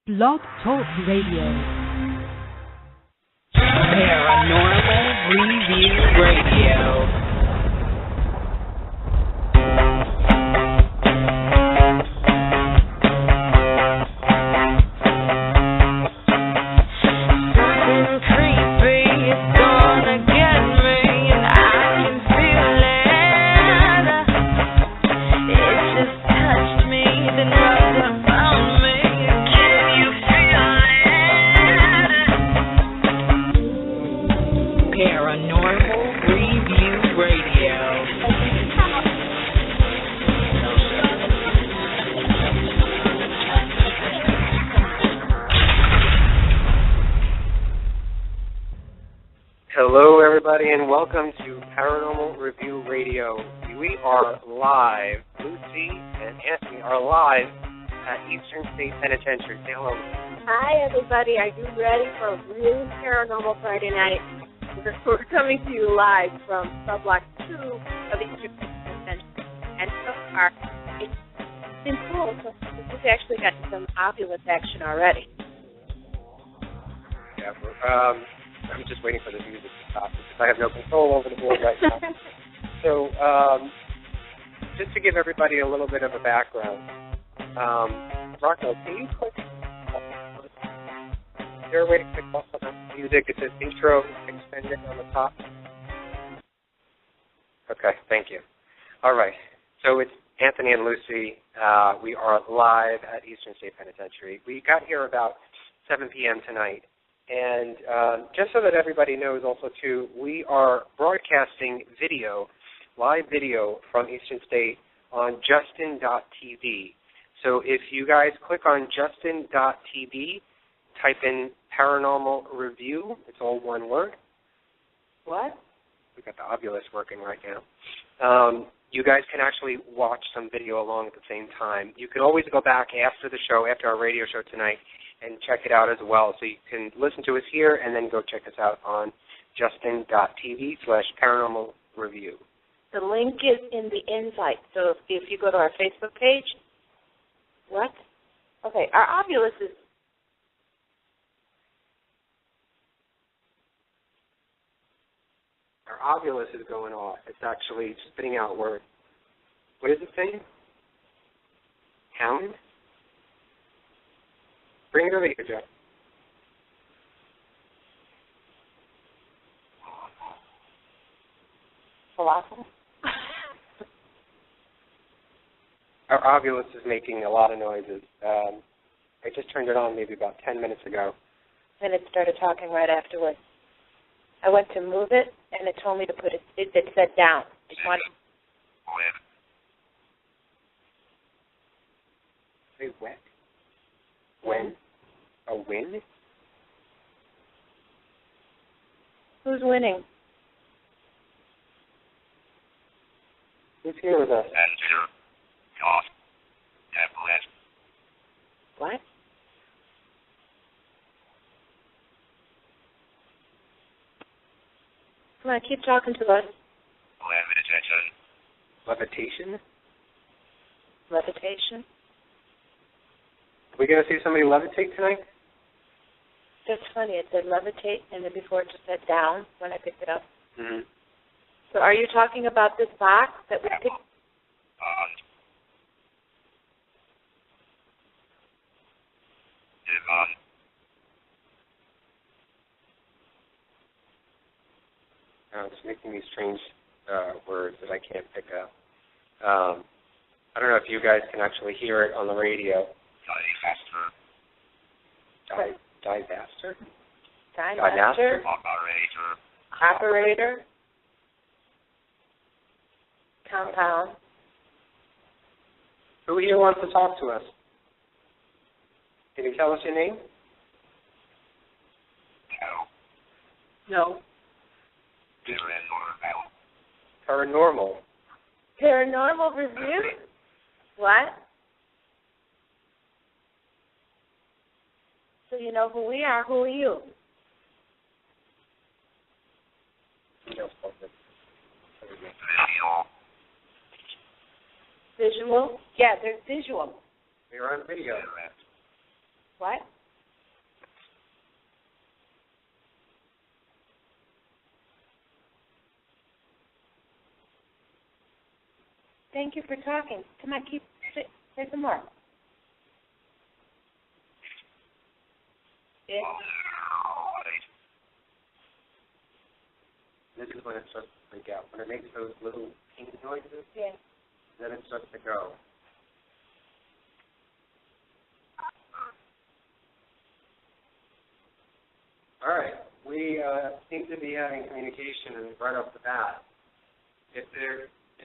Blog Talk Radio. Paranormal Review Radio. Hello, everybody, and welcome to Paranormal Review Radio. We are live. Luci and Anthony are live at Eastern State Penitentiary. Say hello. Hi, everybody. Are you ready for a really paranormal Friday night? We're coming to you live from Subblock 2 of Eastern State Penitentiary. And so far, it's been cool. So we've actually got some Oculus action already. Yeah, I'm just waiting for the music to stop because I have no control over the board right now. So, just to give everybody a little bit of a background, Rocco, can you click? Is there a way to click off on the music? It says intro extended on the top. Okay, thank you. All right, so it's Anthony and Luci. We are live at Eastern State Penitentiary. We got here about 7 p.m. tonight. And just so that everybody knows also, too, we are broadcasting video, live video from Eastern State on Justin.tv. So if you guys click on Justin.tv, type in Paranormal Review. It's all one word. What? We've got the Oculus working right now. You guys can actually watch some video along at the same time. You can always go back after the show, after our radio show tonight, and check it out as well. So you can listen to us here and then go check us out on justin.tv/paranormal review. The link is in the invite. So if you go to our Facebook page, what? Okay, our Oculus is... Our Oculus is going off. It's actually spitting out words. What is it saying? Hound? Bring it over here, Jeff. Falafel? Our Oculus is making a lot of noises. I just turned it on maybe about 10 minutes ago. And it started talking right afterwards. I went to move it, and it told me to put it said down. Just want Say wet? When? A win? Who's winning? Who's here with us? What? Come on, keep talking to us. Levitation? Levitation? Are we going to see somebody levitate tonight? That's funny. It said levitate, and then before it just said down when I picked it up. Mm-hmm. So are you talking about this box that we picked? It's making these strange words that I can't pick up. I don't know if you guys can actually hear it on the radio. Divaster? Divaster? Operator? Compound? Who here wants to talk to us? Can you tell us your name? No. Paranormal. Paranormal Review? What? So you know who we are. Who are you? Visual? Yeah, there's visual. We're on video. What? Thank you for talking. Come on, say some more. Yeah. This is when it starts to freak out. When it makes those little ping noises, yeah, then it starts to go. All right. We seem to be having communication right off the bat. If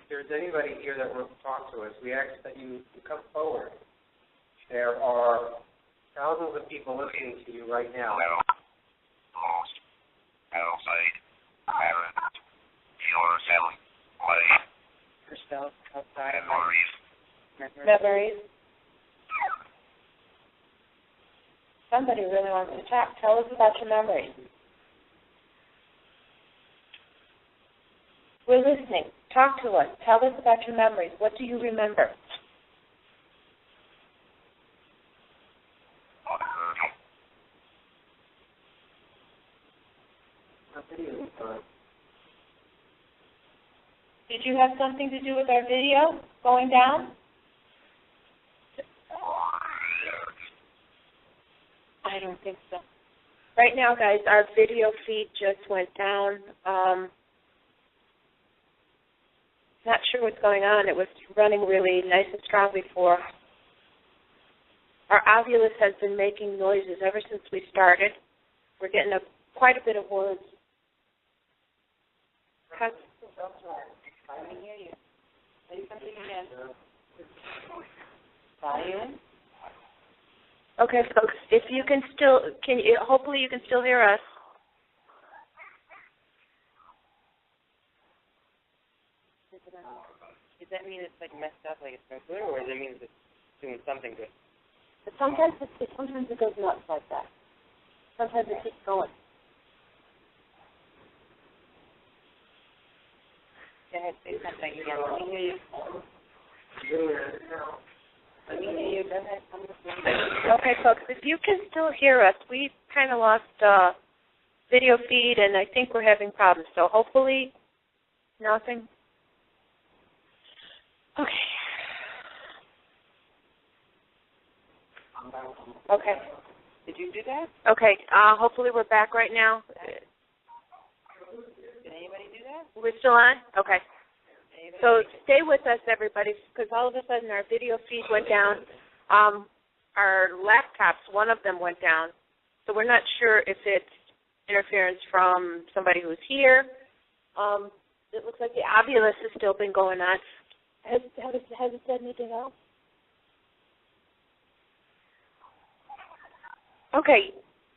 there's anybody here that wants to talk to us, we ask that you come forward. There are thousands of people listening to you right now. Hello. Lost. Outside. Parent. Yourself. Play. Yourself outside. Memories. Somebody really wants to talk. Tell us about your memories. We're listening. Talk to us. Tell us about your memories. What do you remember? Did you have something to do with our video going down? I don't think so. Right now, guys, our video feed just went down. Not sure what's going on. It was running really nice and strong before. Our ovulus has been making noises ever since we started. We're getting quite a bit of words. I can hear you. Say something again. Volume. Okay, folks. If you can still, hopefully you can still hear us. Does that mean it's like messed up, like it's no good, or does it mean it's doing something good? But sometimes it goes nuts like that. Sometimes it keeps going. Go ahead, say something again. Let me hear you. Let me hear you. Go ahead. Okay, folks, if you can still hear us, we kind of lost video feed, and I think we're having problems. So hopefully nothing. Okay. Okay. Did you do that? Okay. Hopefully we're back right now. Did anybody do that? We're still on? Okay. So stay with us, everybody, because all of a sudden our video feed went down. Our laptops, one of them went down. So we're not sure if it's interference from somebody who's here. It looks like the ovulus has still been going on. Has it said anything else? Okay.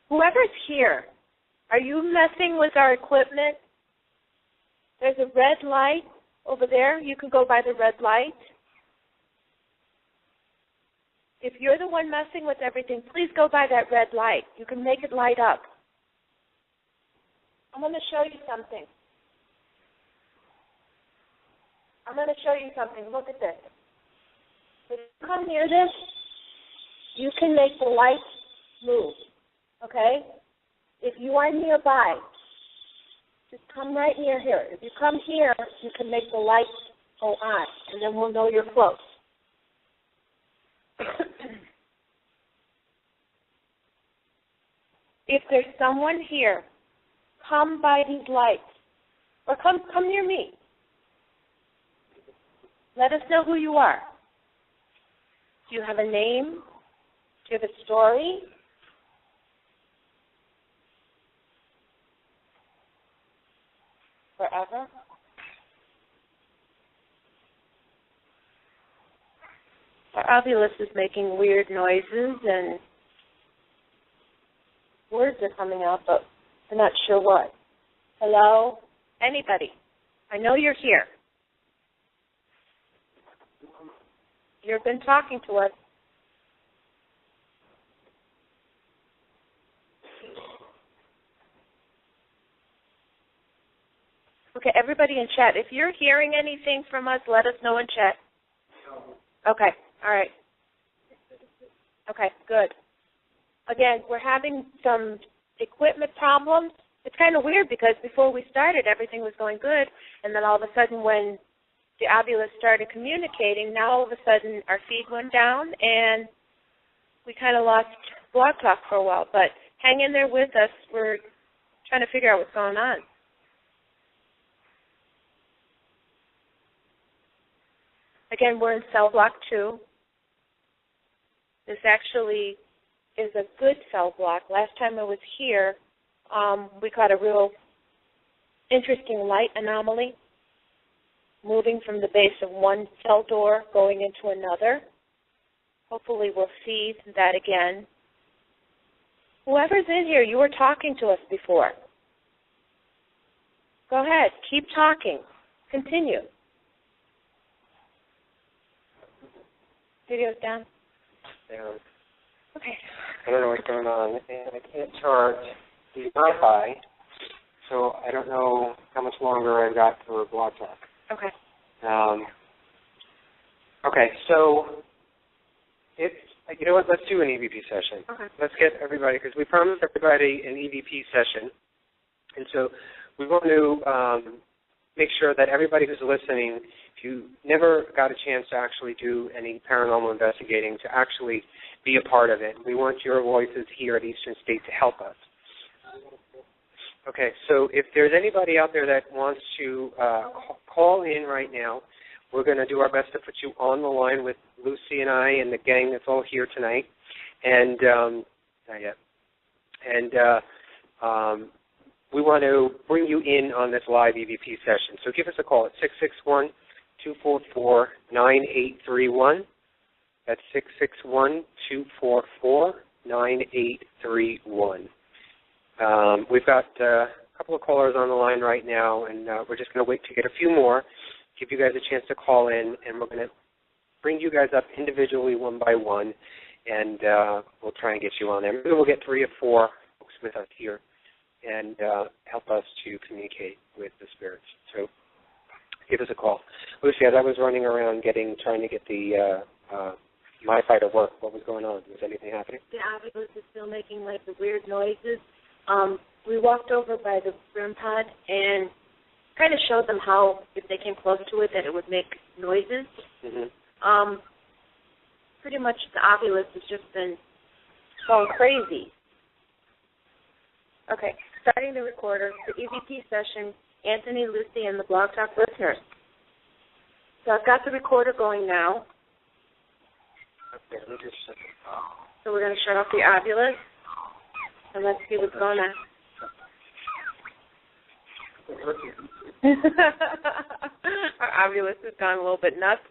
Whoever's here, are you messing with our equipment? There's a red light over there. You can go by the red light. If you're the one messing with everything, please go by that red light. You can make it light up. I'm going to show you something. Look at this. If you come near this, you can make the light move, okay? If you are nearby, just come right near here. If you come here, you can make the light go on, and then we'll know you're close. If there's someone here, come by these lights, or come near me. Let us know who you are. Do you have a name? Do you have a story? Forever? Our ovulus is making weird noises and words are coming out, but I'm not sure what. Hello? Anybody? I know you're here. You've been talking to us. Okay, everybody in chat, if you're hearing anything from us, let us know in chat. Okay, all right. Okay, good. Again, we're having some equipment problems. It's kind of weird because before we started, everything was going good, and then all of a sudden when the Ovilus started communicating, now all of a sudden our feed went down and we kind of lost Blog Talk for a while. But hang in there with us. We're trying to figure out what's going on. Again, we're in cell block 2. This actually is a good cell block. Last time I was here, we caught a real interesting light anomaly moving from the base of one cell door going into another. Hopefully we'll see that again. Whoever's in here, you were talking to us before. Go ahead. Keep talking. Continue. Video's down? Down. Okay. I don't know what's going on, and I can't charge the Wi-Fi, so I don't know how much longer I've got for Blog Talk. Okay. Okay, so you know what? Let's do an EVP session. Okay. Let's get everybody, because we promised everybody an EVP session, and so we want to make sure that everybody who's listening, if you never got a chance to actually do any paranormal investigating, to actually be a part of it. We want your voices here at Eastern State to help us. Okay, so if there's anybody out there that wants to call in right now, we're going to do our best to put you on the line with Luci and I and the gang that's all here tonight. And not yet. And we want to bring you in on this live EVP session. So give us a call at 661-244-9831. That's 661-244-9831. We've got a couple of callers on the line right now, and we're just going to wait to get a few more, give you guys a chance to call in, and we're going to bring you guys up individually one by one, and we'll try and get you on there. Maybe we'll get 3 or 4 folks with us here and help us to communicate with the spirits. So give us a call. Luci, as I was running around trying to get the Wi-Fi to work, what was going on? Was anything happening? The Ovilus is still making like the weird noises. We walked over by the REM pod and kind of showed them how, if they came close to it, that it would make noises. Mm-hmm. Pretty much the Ovilus has just been going crazy. Okay, starting the recorder, the EVP session, Anthony, Luci, and the Blog Talk listeners. So I've got the recorder going now. Okay, let me just shut it off. So we're going to shut off the Ovilus, and let's see what's going on. Our Ovilus has gone a little bit nuts.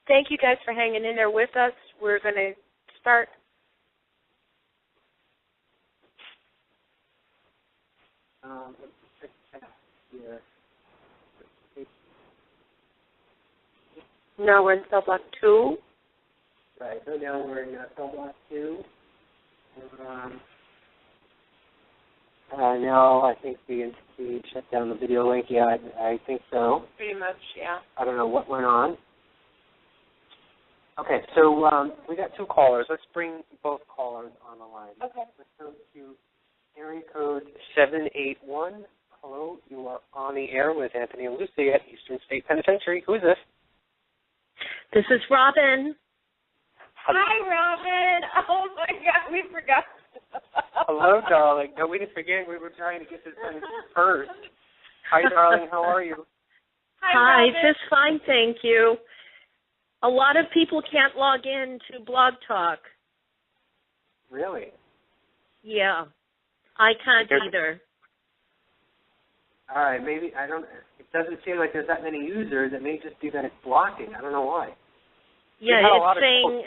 Thank you guys for hanging in there with us. We're going to start. No, we're in cell block 2. Right, so now we're in cell block 2. Now I think we shut down the video link. Yeah, I think so. Pretty much, yeah. I don't know what went on. Okay, so we got 2 callers. Let's bring both callers on the line. Okay. Let's go to area code 781. Hello, you are on the air with Anthony and Luci at Eastern State Penitentiary. Who is this? This is Robin. Hi, Robin. Oh, my God, we forgot. Hello, darling. No, we didn't forget. We were trying to get this done first. Hi, darling. How are you? Hi, just fine, thank you. A lot of people can't log in to Blog Talk. Really? Yeah. I can't either. All right, maybe, I don't, it doesn't seem like there's that many users. It may just be that it's blocking. I don't know why. Yeah, it's saying,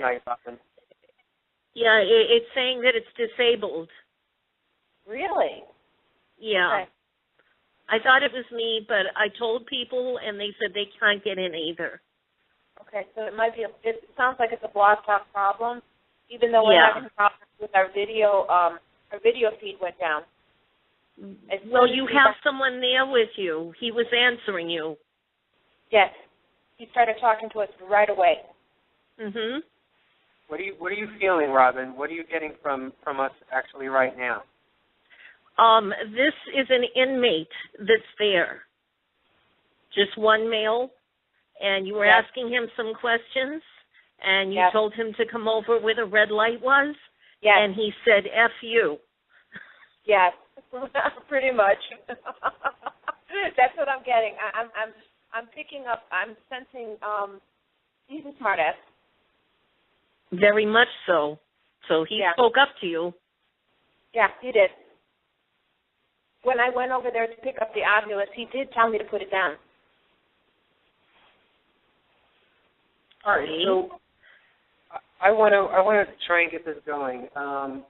yeah, it's saying that it's disabled. Really? Yeah. Okay. I thought it was me, but I told people, and they said they can't get in either. Okay, so it might be, it sounds like it's a Blog Talk problem, even though we're having problems with our video feed went down. Well, you have someone there with you. He was answering you. Yes. He started talking to us right away. Mhm. What are you feeling, Robin? What are you getting from us actually right now? This is an inmate that's there. just one male, and you were Yes. asking him some questions, and you Yes. told him to come over where the red light was, Yes. and he said, F you. Yes. Pretty much. That's what I'm getting. I'm picking up. I'm sensing. He's a smartass. Very much so. So he spoke up to you. Yeah, he did. When I went over there to pick up the Ovilus, he did tell me to put it down. All right, so I want to try and get this going.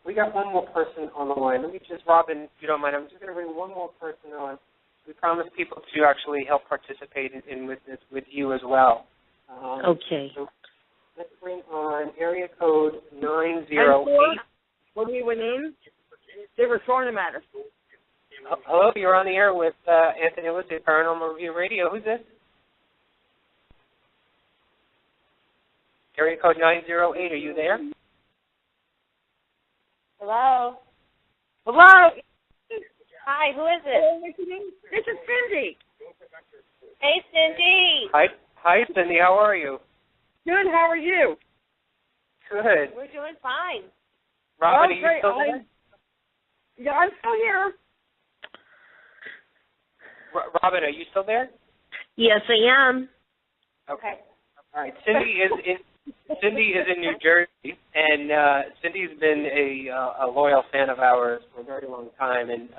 We got one more person on the line. Let me just, Robin, if you don't mind, I'm just going to bring one more person on. We promised people to actually help participate in with this with you as well. Okay. So let's bring on area code 908. When we went in, they were throwing them at us. Hello, you're on the air with Anthony and Luci, Paranormal Review Radio. Who's this? Area code 908, are you there? Hello. Hello? Hi, who is it? This is Cindy. Hey, Cindy. Hi, Cindy. How are you? Good, how are you? Good. We're doing fine. Robin, are you great. still there? Yeah, I'm still here. Robin, are you still there? Yes, I am. Okay. All right. Cindy is in New Jersey, and Cindy's been a loyal fan of ours for a very long time, and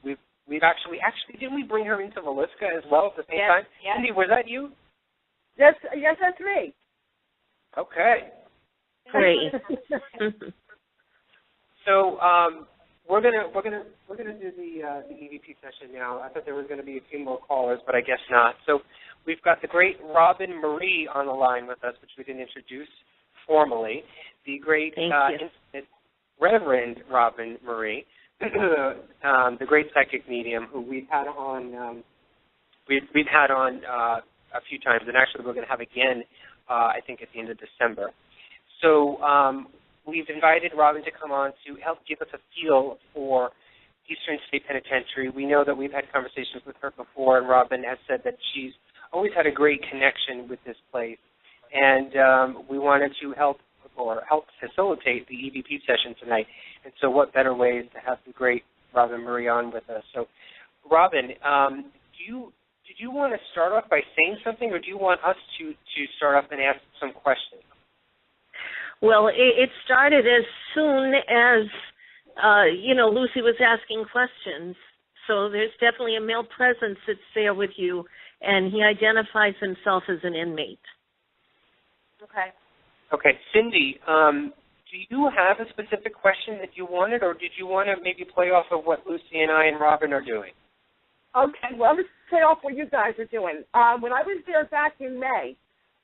we've actually didn't we bring her into Velisca as well at the same time? Yes. Cindy, was that you? Yes, that's me. Okay. Great. So we're gonna do the EVP session now. I thought there was going to be a few more callers, but I guess not. So we've got the great Robin Marie on the line with us, which we didn't introduce formally. The great infinite Reverend Robin Marie, the great psychic medium who we've had on we've had on a few times, and actually we're going to have again I think at the end of December. So we've invited Robin to come on to help give us a feel for Eastern State Penitentiary. We know that we've had conversations with her before, and Robin has said that she's always had a great connection with this place. And we wanted to help facilitate the EVP session tonight. And so what better ways to have the great Robin Marie on with us. So, Robin, did you want to start off by saying something, or do you want us to start off and ask some questions? Well, it started as soon as, Luci was asking questions. So there's definitely a male presence that's there with you, and he identifies himself as an inmate. Okay. Okay. Cindy, do you have a specific question that you wanted, or did you want to maybe play off of what Luci and I and Robin are doing? Okay, well, let's play off what you guys are doing. When I was there back in May,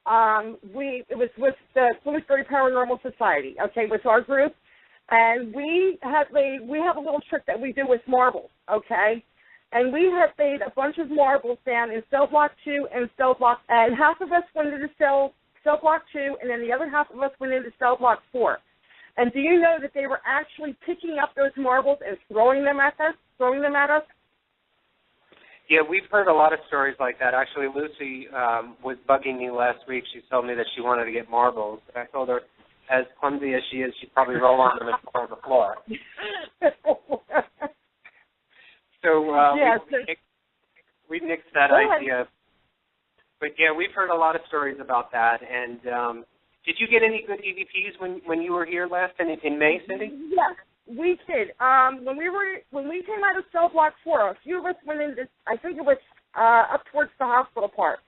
it was with the Plymouth Paranormal Society, okay, with our group, and we have a little trick that we do with marbles, okay, and we have laid a bunch of marbles down in cell block 2 and cell block, and half of us went into cell block 2, and then the other half of us went into cell block 4. And do you know that they were actually picking up those marbles and throwing them at us? Yeah, we've heard a lot of stories like that. Actually, Luci was bugging me last week. She told me that she wanted to get marbles. I told her, as clumsy as she is, she'd probably roll on them and fall on the floor. So we nixed that idea. But, yeah, we've heard a lot of stories about that. And did you get any good EVPs when you were here last in May, Cindy? Yes. We did. When we came out of cell block 4, a few of us went into, I think it was up towards the hospital part,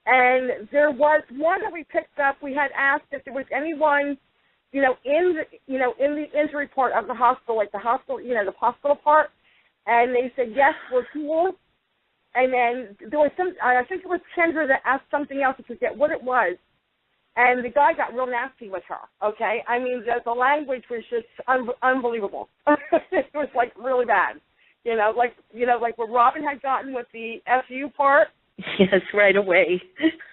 and there was one that we picked up. We had asked if there was anyone, in the injury part of the hospital, like the hospital, the hospital part, and they said yes, we're cool. And then there was I think it was Kendra that asked something else. I forget what it was. And the guy got real nasty with her, okay? I mean, the language was just unbelievable. It was, like, really bad. Like what Robin had gotten with the FU part. Yes, right away.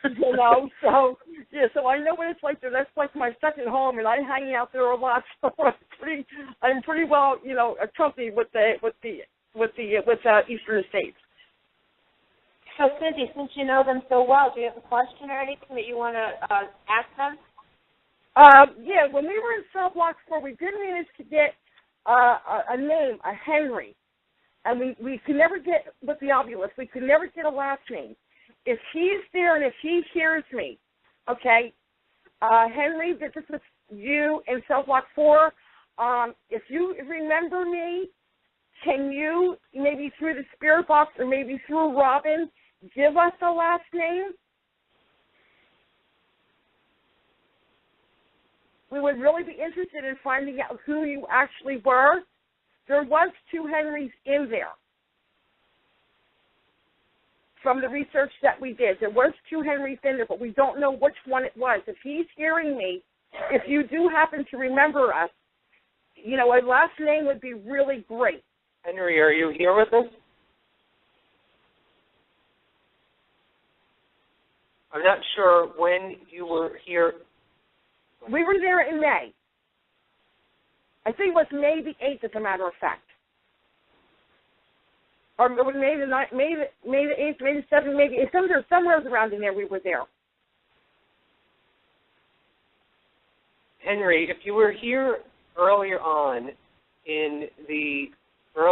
So I know what it's like there. That's like my second home, and I hang out there a lot, so I'm pretty well, accompanied with Eastern States. So, Cindy, since you know them so well, do you have a question or anything that you want to ask them? Yeah, when we were in cell block 4, we did manage to get a name, a Henry. And we could never get, with the obulus, we could never get a last name. If he's there and if he hears me, okay, Henry, this is you in cell block 4. If you remember me, can you, maybe through the spirit box or maybe through Robin, give us a last name? We would really be interested in finding out who you actually were. There was 2 Henrys in there. From the research that we did, there was 2 Henrys in there, but we don't know which one it was. If he's hearing me, if you do happen to remember us, you know, a last name would be really great. Henry, are you here with us? I'm not sure when you were here. We were there in May. I think it was May the 8th, as a matter of fact. Or it was May the 9th, May the 8th, May the 7th, maybe. Somewhere around in there we were there. Henry, if you were here earlier on in the in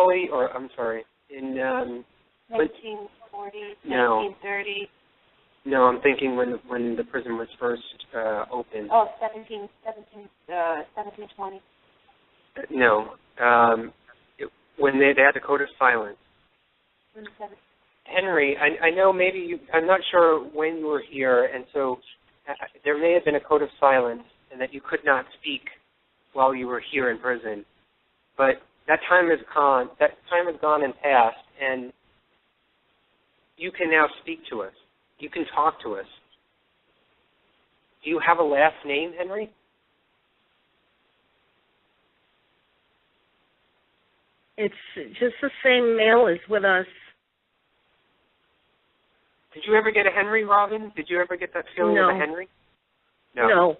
1940, no. 1930. No, I'm thinking when the prison was first opened. Oh, 1720. No, when they had the code of silence. Henry, I know maybe you. I'm not sure when you were here, and so there may have been a code of silence, and that you could not speak while you were here in prison. But that time is gone. That time has gone and passed, and you can now speak to us. You can talk to us. Do you have a last name, Henry? It's just the same male as with us. Did you ever get a Henry, Robin? Did you ever get that feeling of a Henry? No.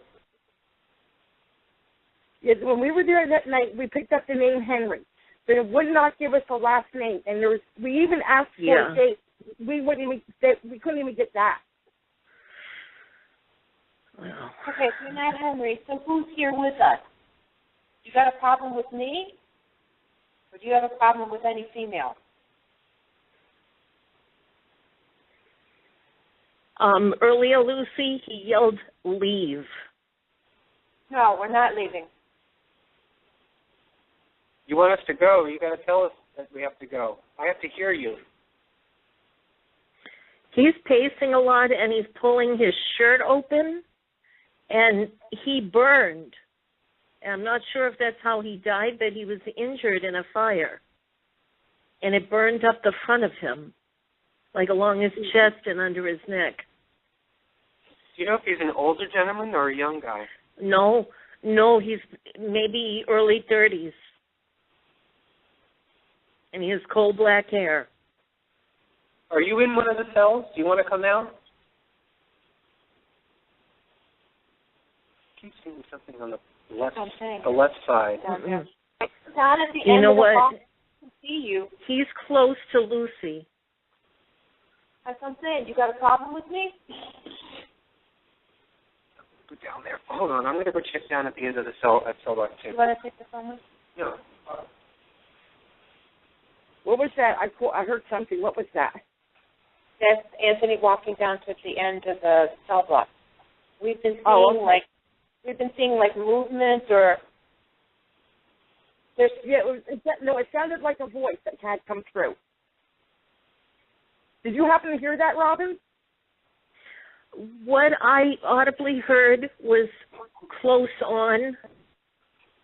Yeah, when we were there that night, we picked up the name Henry, but it would not give us a last name. And we even asked for a date. We couldn't even get that. Well. Okay, so you're not Henry. So who's here with us? You got a problem with me, or do you have a problem with any female? Earlier, Lucy, he yelled, "Leave." No, we're not leaving. You want us to go? You got to tell us that we have to go. I have to hear you. He's pacing a lot, and he's pulling his shirt open, and he burned. And I'm not sure if that's how he died, but he was injured in a fire. And it burned up the front of him, like along his chest and under his neck. Do you know if he's an older gentleman or a young guy? No, he's maybe early 30s. And he has coal black hair. Are you in one of the cells? Do you want to come out? I keep seeing something on the left side. Down at the You end know of the what? box, I can see you. He's close to Lucy. That's what I'm saying. You got a problem with me? Go down there. Hold on. I'm going to go check down at the end of the cell at cell block 2. You want to take the phone with? No. What was that? I heard something. What was that? That's Anthony walking down to the end of the cell block. We've been seeing like movement or there's it sounded like a voice that had come through. Did you happen to hear that, Robin? What I audibly heard was close on.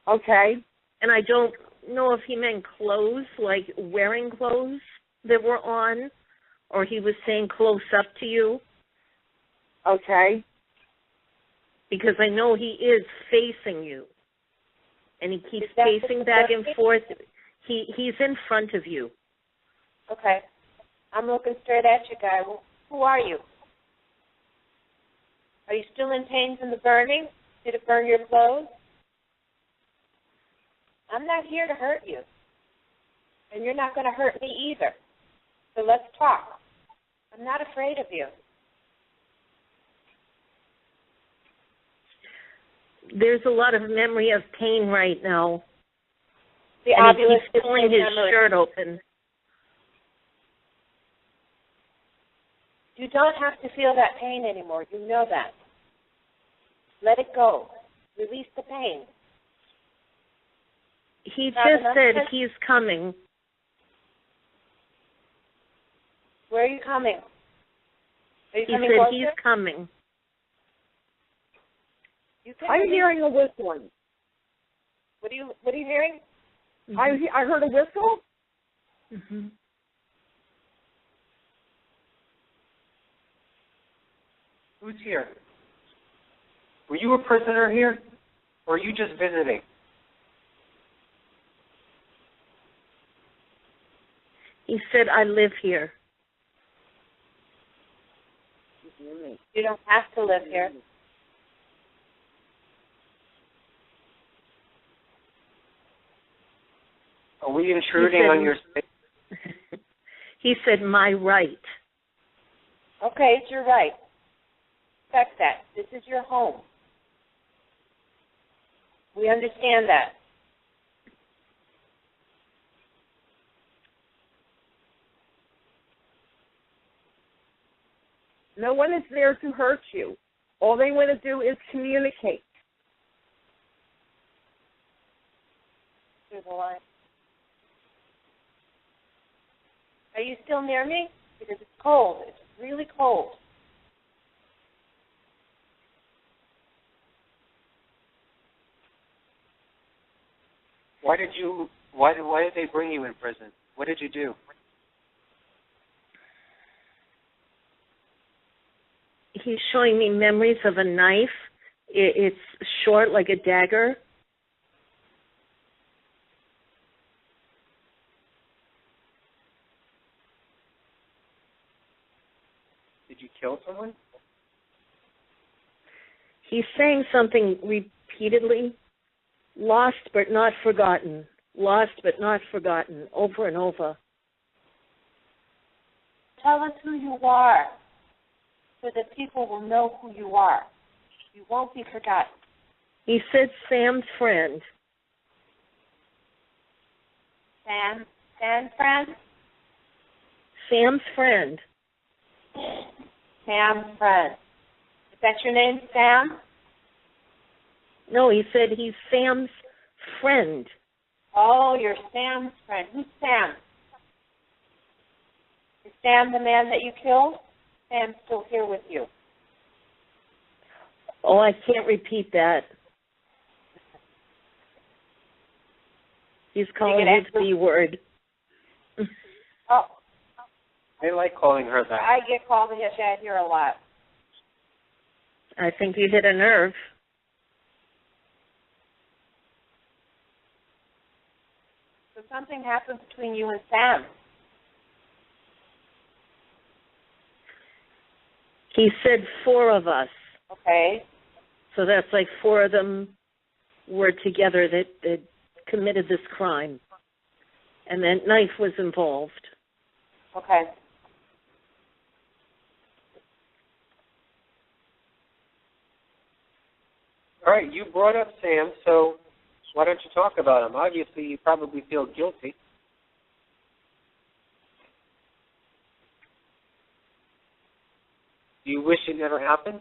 Okay. And I don't know if he meant clothes, like wearing clothes that were on, or he was saying close up to you. Okay. Because I know he is facing you. And he keeps pacing back and forth. He's in front of you. Okay. I'm looking straight at you, guy. Well, who are you? Are you still in pain from the burning? Did it burn your clothes? I'm not here to hurt you. And you're not going to hurt me either. So let's talk. I'm not afraid of you. There's a lot of memory of pain right now. The and he obelisk keeps pulling his memory. shirt open. You don't have to feel that pain anymore. You know that. Let it go. Release the pain. He just said he's coming. Where are you coming? Are you He coming said closer? he's coming. I'm hearing a whistling. What are you hearing? Mm-hmm. I heard a whistle. Mm-hmm. Who's here? Were you a prisoner here, or are you just visiting? He said, I live here. You don't have to live here. Are we intruding on your space? He said, my right. Okay, it's your right. Respect that. This is your home. We understand that. No one is there to hurt you. All they want to do is communicate. Through the line. Are you still near me? Because it's cold. It's really cold. Why did they bring you in prison? What did you do? He's showing me memories of a knife. It's short like a dagger. Did you kill someone? He's saying something repeatedly. Lost but not forgotten. Lost but not forgotten. Over and over. Tell us who you are so that people will know who you are. You won't be forgotten. He said Sam's friend. Sam's friend? Sam's friend. Sam's friend. Is that your name, Sam? No, he said he's Sam's friend. Oh, you're Sam's friend. Who's Sam? Is Sam the man that you killed? Sam's still here with you. Oh, I can't repeat that. He's calling it the B word. Oh. I like calling her that. I get called that here a lot. I think you hit a nerve. So something happened between you and Sam. He said 4 of us. Okay. So that's like 4 of them were together that committed this crime. And that knife was involved. Okay. All right, you brought up Sam, so why don't you talk about him? Obviously, you probably feel guilty. Do you wish it never happened?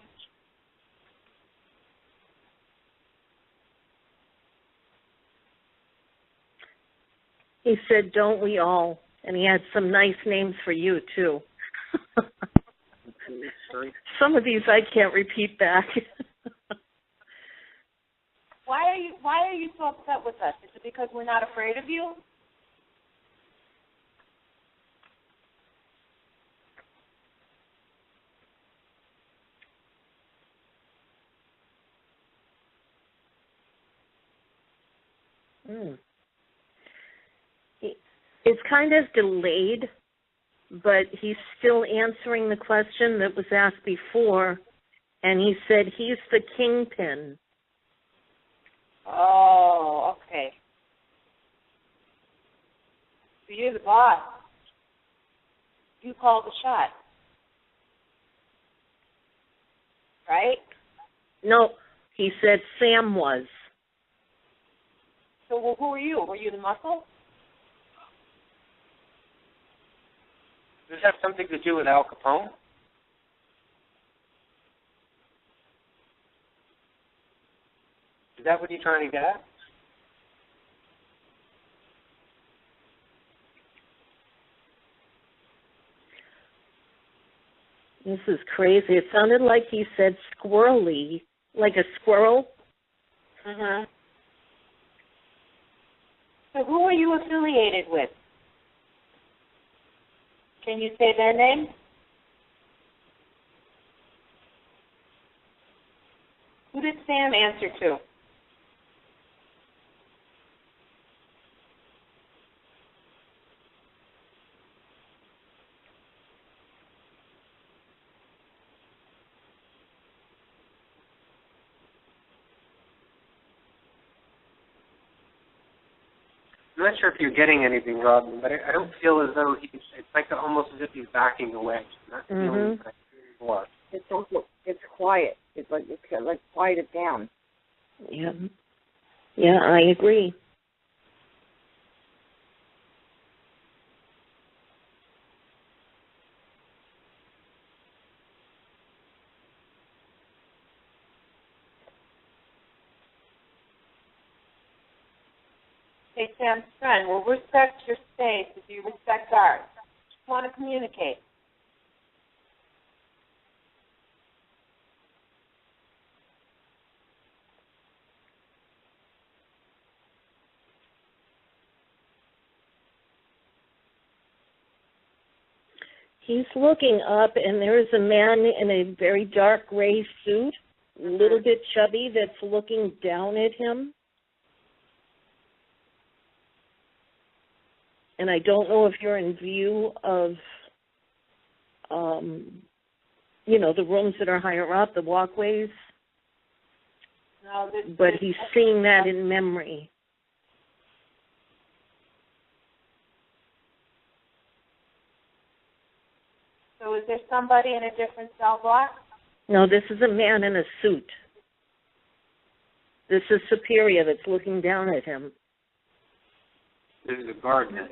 He said, don't we all? And he had some nice names for you, too. Some of these I can't repeat back. Why are you so upset with us? Is it because we're not afraid of you? It's kind of delayed, but he's still answering the question that was asked before, and he said he's the kingpin. Oh, okay. So you're the boss. You call the shot. right? No, he said Sam was. So well, who were you? Were you the muscle? Does this have something to do with Al Capone? Is that what you're trying to get at? This is crazy. It sounded like he said squirrely, like a squirrel. Mm-hmm. So who are you affiliated with? Can you say their name? Who did Sam answer to? I'm not sure if you're getting anything, Robin, but I don't feel as though it's like almost as if he's backing away. I'm not feeling like more. It's also quiet. It's like quieted down. Yeah. Yeah, I agree. Hey, Sam's friend, we'll respect your space if you respect ours. Just want to communicate. He's looking up, and there is a man in a very dark gray suit, a little bit chubby, that's looking down at him. And I don't know if you're in view of, the rooms that are higher up, the walkways. No, but he's seeing that in memory. So is there somebody in a different cell block? No, this is a man in a suit. This is Superior that's looking down at him. This is a guard man.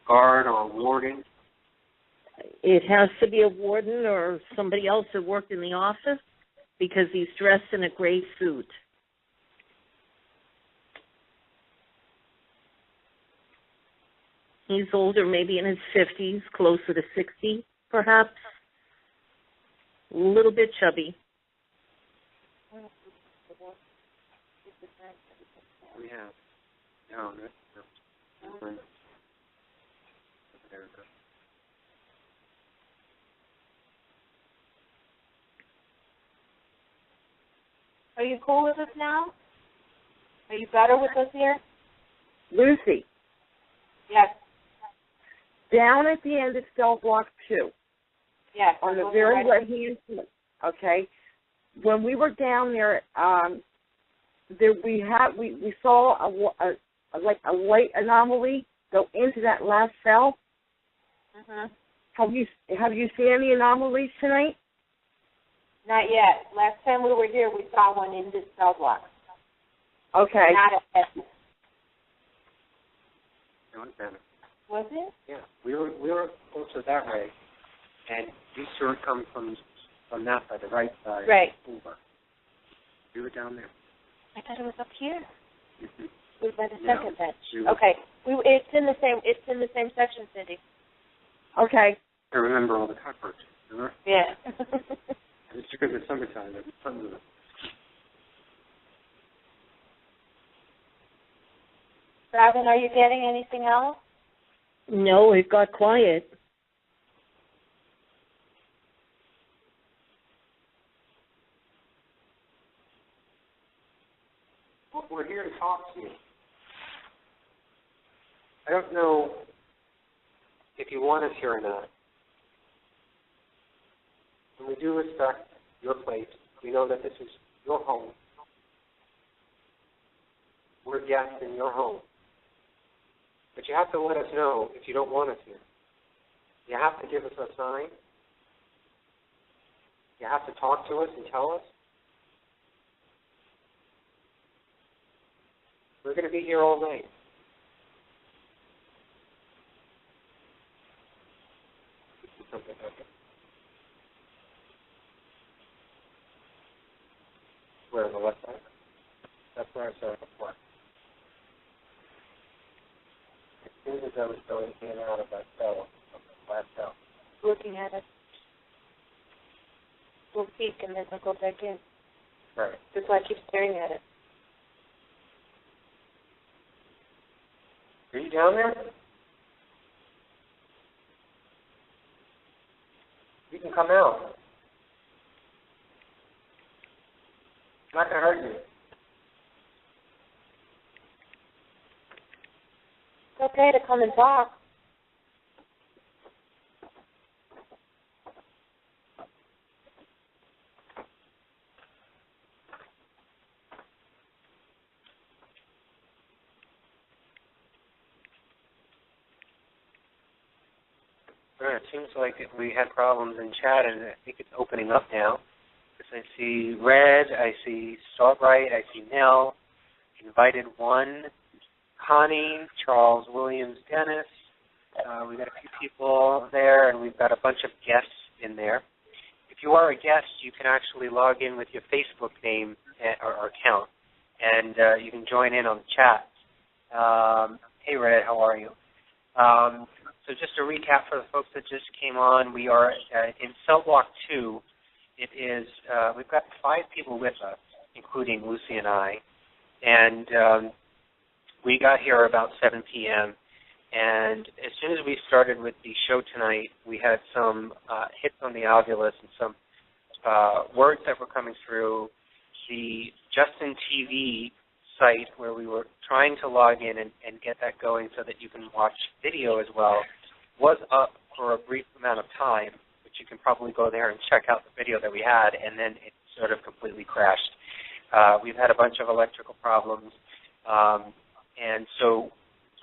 Guard or warden? It has to be a warden or somebody else that worked in the office because he's dressed in a gray suit. He's older, maybe in his 50s, closer to 60, perhaps. A little bit chubby. Yeah. No, that's there we go. Are you cool with us now? Are you better with us here? Lucy, Yes. down at the end of cell block 2, Yes. on the very right-hand side, okay, when we were down there, we saw a light anomaly go into that last cell. Mm-hmm. Have you seen any anomalies tonight? Not yet. Last time we were here, we saw one in this cell block. Okay. Not at It was better. Was it? Yeah, we were closer that way, and you saw it come from that side, the right side. Right. Over. We were down there. I thought it was up here. Mm-hmm. We were by the No, second bench. we were- Okay. It's in the same section, Cindy. Okay. I remember all the cockroaches. Remember? Yeah. It's because it's summertime. There's tons of them. Robin, are you getting anything else? No, it got quiet. We're here to talk to you. I don't know if you want us here or not. And we do respect your place. We know that this is your home. We're guests in your home. But you have to let us know if you don't want us here. You have to give us a sign. You have to talk to us and tell us? We're going to be here all night. Where, on the left side? That's where I saw it before. As soon as I was going in and out of that cell, of the last cell. Looking at it. We'll peek and then we'll go back in. Right. That's why I keep staring at it. Are you down there? You can come out. It's not going to hurt you. It's okay to come and talk. It seems like we had problems in chat, and I think it's opening up now. Because I see Red, I see Starbright, I see Nell, Invited One, Connie, Charles Williams, Dennis. We've got a few people there, and we've got a bunch of guests in there. If you are a guest, you can actually log in with your Facebook name or account, and you can join in on the chat. Hey, Red, how are you? So just to recap for the folks that just came on, we are in Cell Block 2. It is, we've got 5 people with us, including Luci and I, and we got here about 7 p.m., and as soon as we started with the show tonight, we had some hits on the Ovilus and some words that were coming through. The Justin TV site where we were trying to log in and get that going so that you can watch video as well was up for a brief amount of time, but you can probably go there and check out the video that we had, and then it sort of completely crashed. We've had a bunch of electrical problems, and so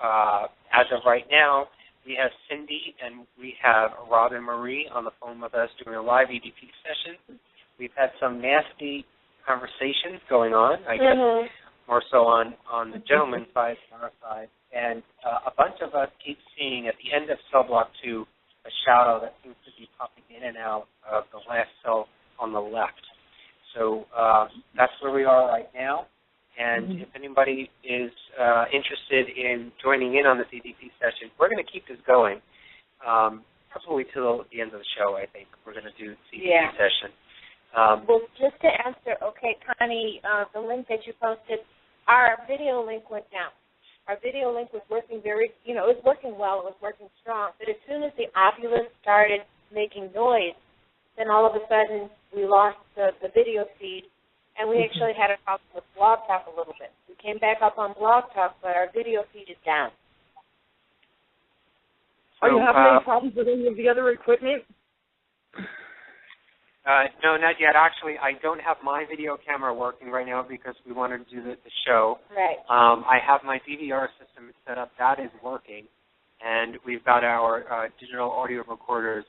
as of right now, we have Cindy and we have Robin Marie on the phone with us doing a live EDP session. We've had some nasty conversations going on, I guess, more so on the gentleman's side than our side. And a bunch of us keep seeing at the end of cell block 2 a shadow that seems to be popping in and out of the last cell on the left. So that's where we are right now. And if anybody is interested in joining in on this EDP session, we're going to keep this going probably till the end of the show, I think. We're going to do the EDP session. Well, just to answer, okay, Connie, the link that you posted, our video link went down. Our video link was working it was working well, it was working strong, but as soon as the Ovilus started making noise, then all of a sudden we lost the video feed, and we actually had a problem with Blog Talk a little bit. We came back up on Blog Talk, but our video feed is down. Are you having any problems with any of the other equipment? No, not yet. Actually, I don't have my video camera working right now because we wanted to do the show. Right. I have my DVR system set up. That is working. And we've got our digital audio recorders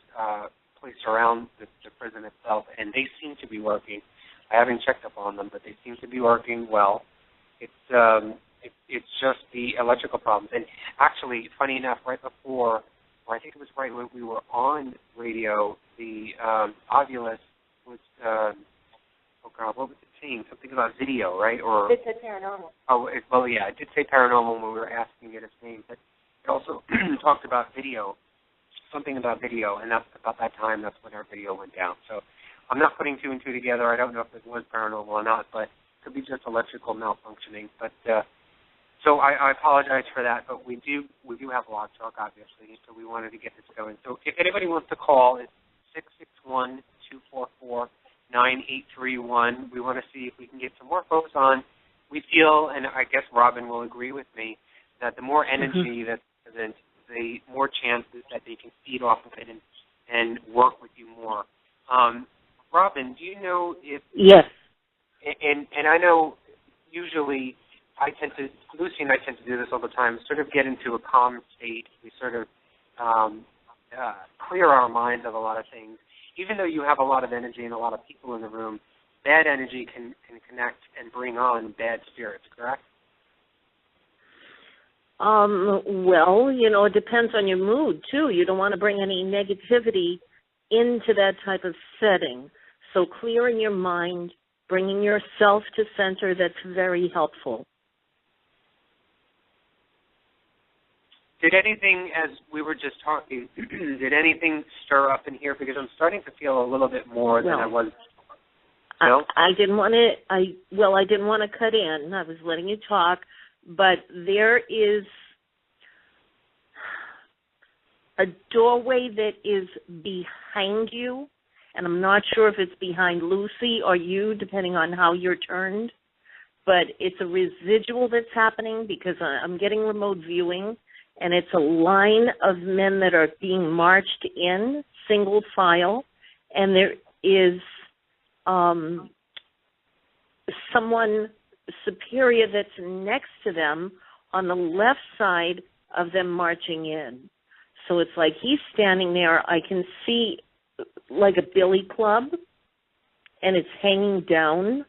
placed around the prison itself, and they seem to be working. I haven't checked up on them, but they seem to be working well. It's just the electrical problems. And actually, funny enough, right before, or I think it was right when we were on radio, the Ovilus was, what was it saying? Something about video, right? Or it said paranormal. Oh, well, yeah, it did say paranormal when we were asking it its name, but it also talked about video, something about video, and that's about that time, that's when our video went down. So I'm not putting 2 and 2 together. I don't know if it was paranormal or not, but it could be just electrical malfunctioning. But so I apologize for that, but we do have Blog Talk, obviously, so we wanted to get this going. So if anybody wants to call, it's 661-244-9831. We want to see if we can get some more folks on. We feel, and I guess Robin will agree with me, that the more energy that's present, the more chances that they can feed off of it and work with you more. Robin, do you know if... Yes. And I know usually Luci and I tend to do this all the time, sort of get into a calm state. We sort of clear our minds of a lot of things. even though you have a lot of energy and a lot of people in the room, bad energy can connect and bring on bad spirits, correct? Well, it depends on your mood, too. You don't want to bring any negativity into that type of setting. So clearing your mind, bringing yourself to center, that's very helpful. Did anything, as we were just talking, did anything stir up in here? Because I'm starting to feel a little bit more than I was. No? I didn't want to. I didn't want to cut in. I was letting you talk, but there is a doorway that is behind you, and I'm not sure if it's behind Luci or you, depending on how you're turned. But it's a residual that's happening because I'm getting remote viewing. And it's a line of men that are being marched in, single file, and there is someone superior that's next to them on the left side of them marching in. So it's like he's standing there. I can see like a billy club, and it's hanging down,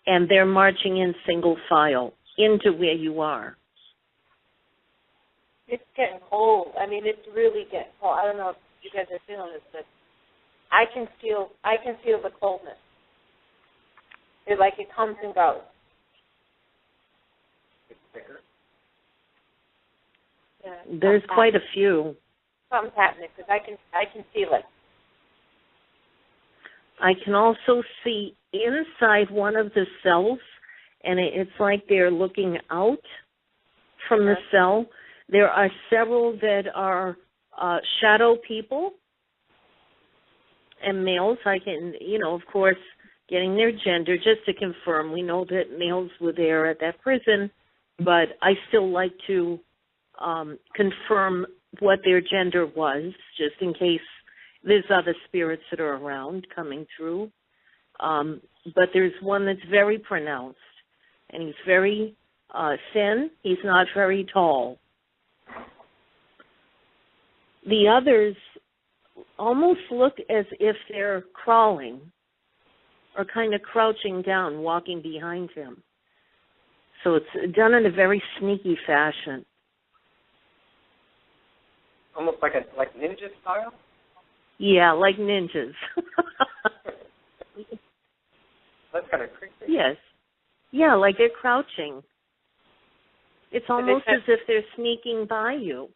and they're marching in single file into where you are. It's getting cold. I mean, it's really getting cold. I don't know if you guys are feeling this, but I can feel the coldness. It's like it comes and goes. It's thicker. Yeah, there's quite a few. Something's happening because I can feel it. I can also see inside one of the cells, and it's like they're looking out from the cell. There are several that are shadow people and males. I can, of course, getting their gender just to confirm. We know that males were there at that prison, but I still like to confirm what their gender was, just in case there's other spirits that are around coming through. But there's one that's very pronounced, and he's very thin. He's not very tall. The others almost look as if they're crawling or kind of crouching down, walking behind him. So it's done in a very sneaky fashion. Almost like ninja style? Yeah, like ninjas. That's kind of creepy. Yes. Yeah, like they're crouching. It's almost as if they're sneaking by you.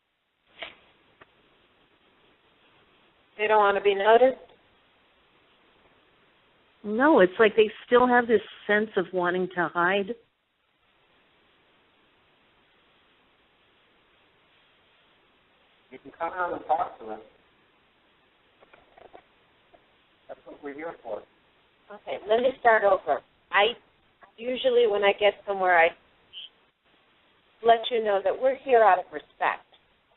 They don't want to be noticed? No, it's like they still have this sense of wanting to hide. You can come out and talk to them. That's what we're here for. Okay, let me start over. I usually, when I get somewhere, I let you know that we're here out of respect.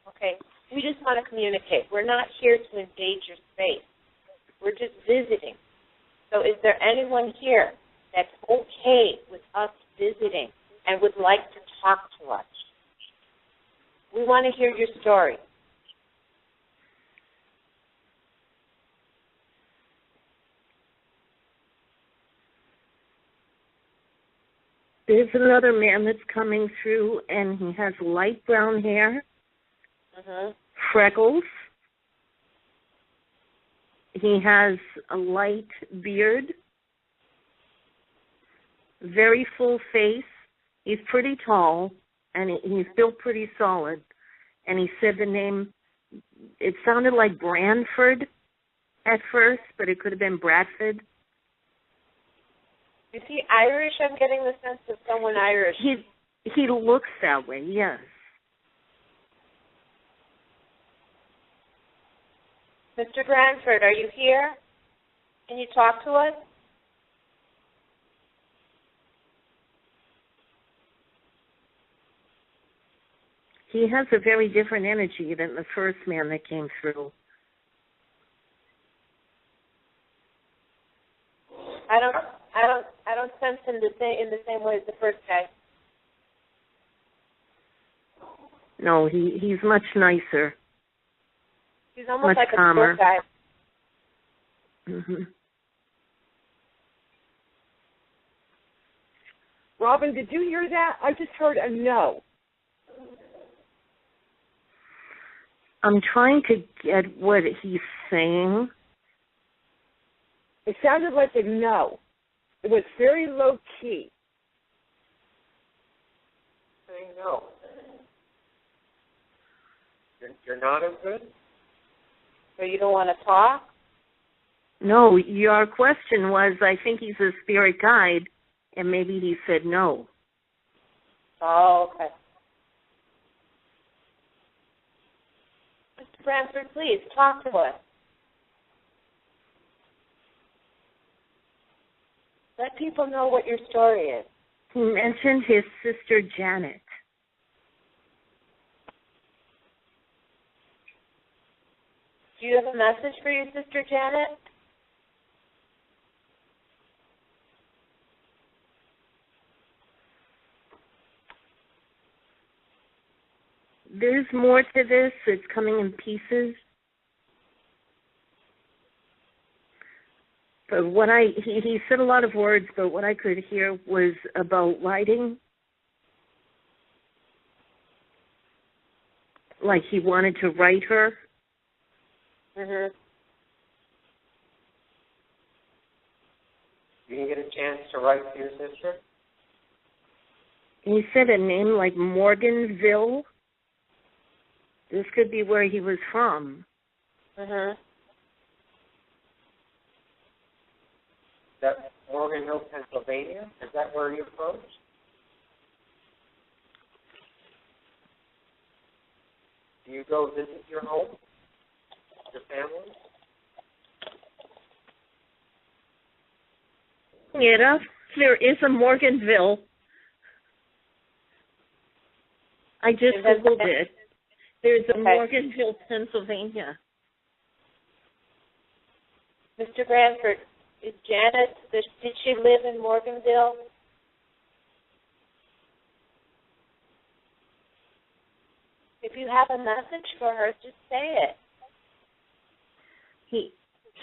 Okay? We just want to communicate. We're not here to invade your space. We're just visiting. So is there anyone here that's okay with us visiting and would like to talk to us? We want to hear your story. There's another man that's coming through, and he has light brown hair, freckles. He has a light beard, very full face. He's pretty tall, and he's built pretty solid. And he said the name, it sounded like Branford at first, but it could have been Bradford. Is he Irish? I'm getting the sense of someone Irish. He looks that way, yes. Mr. Branford, are you here? Can you talk to us? He has a very different energy than the first man that came through. I don't sense him in the same way as the first guy. No, he's much nicer. He's almost much like calmer. a cool guy. Mm-hmm. Robin, did you hear that? I just heard a no. I'm trying to get what he's saying. It sounded like a no. It was very low key. Saying no. You're not as good? So you don't want to talk? No, your question was, I think he's a spirit guide, and maybe he said no. Oh, okay. Mr. Branford, please, talk to us. Let people know what your story is. He mentioned his sister Janet. Do you have a message for your sister Janet? There's more to this. It's coming in pieces. But what he said a lot of words, but what I could hear was about writing. Like he wanted to write her. Mhm. You can get a chance to write to your sister? He said a name like Morganville. This could be where he was from. Mhm. Is that Morganville, Pennsylvania? Is that where you're from? Do you go visit your home? Your family? Yeah, there is a Morganville. I just Googled it. There's a Morganville, Pennsylvania. Mr. Branford, is Janet, did she live in Morganville? If you have a message for her, just say it.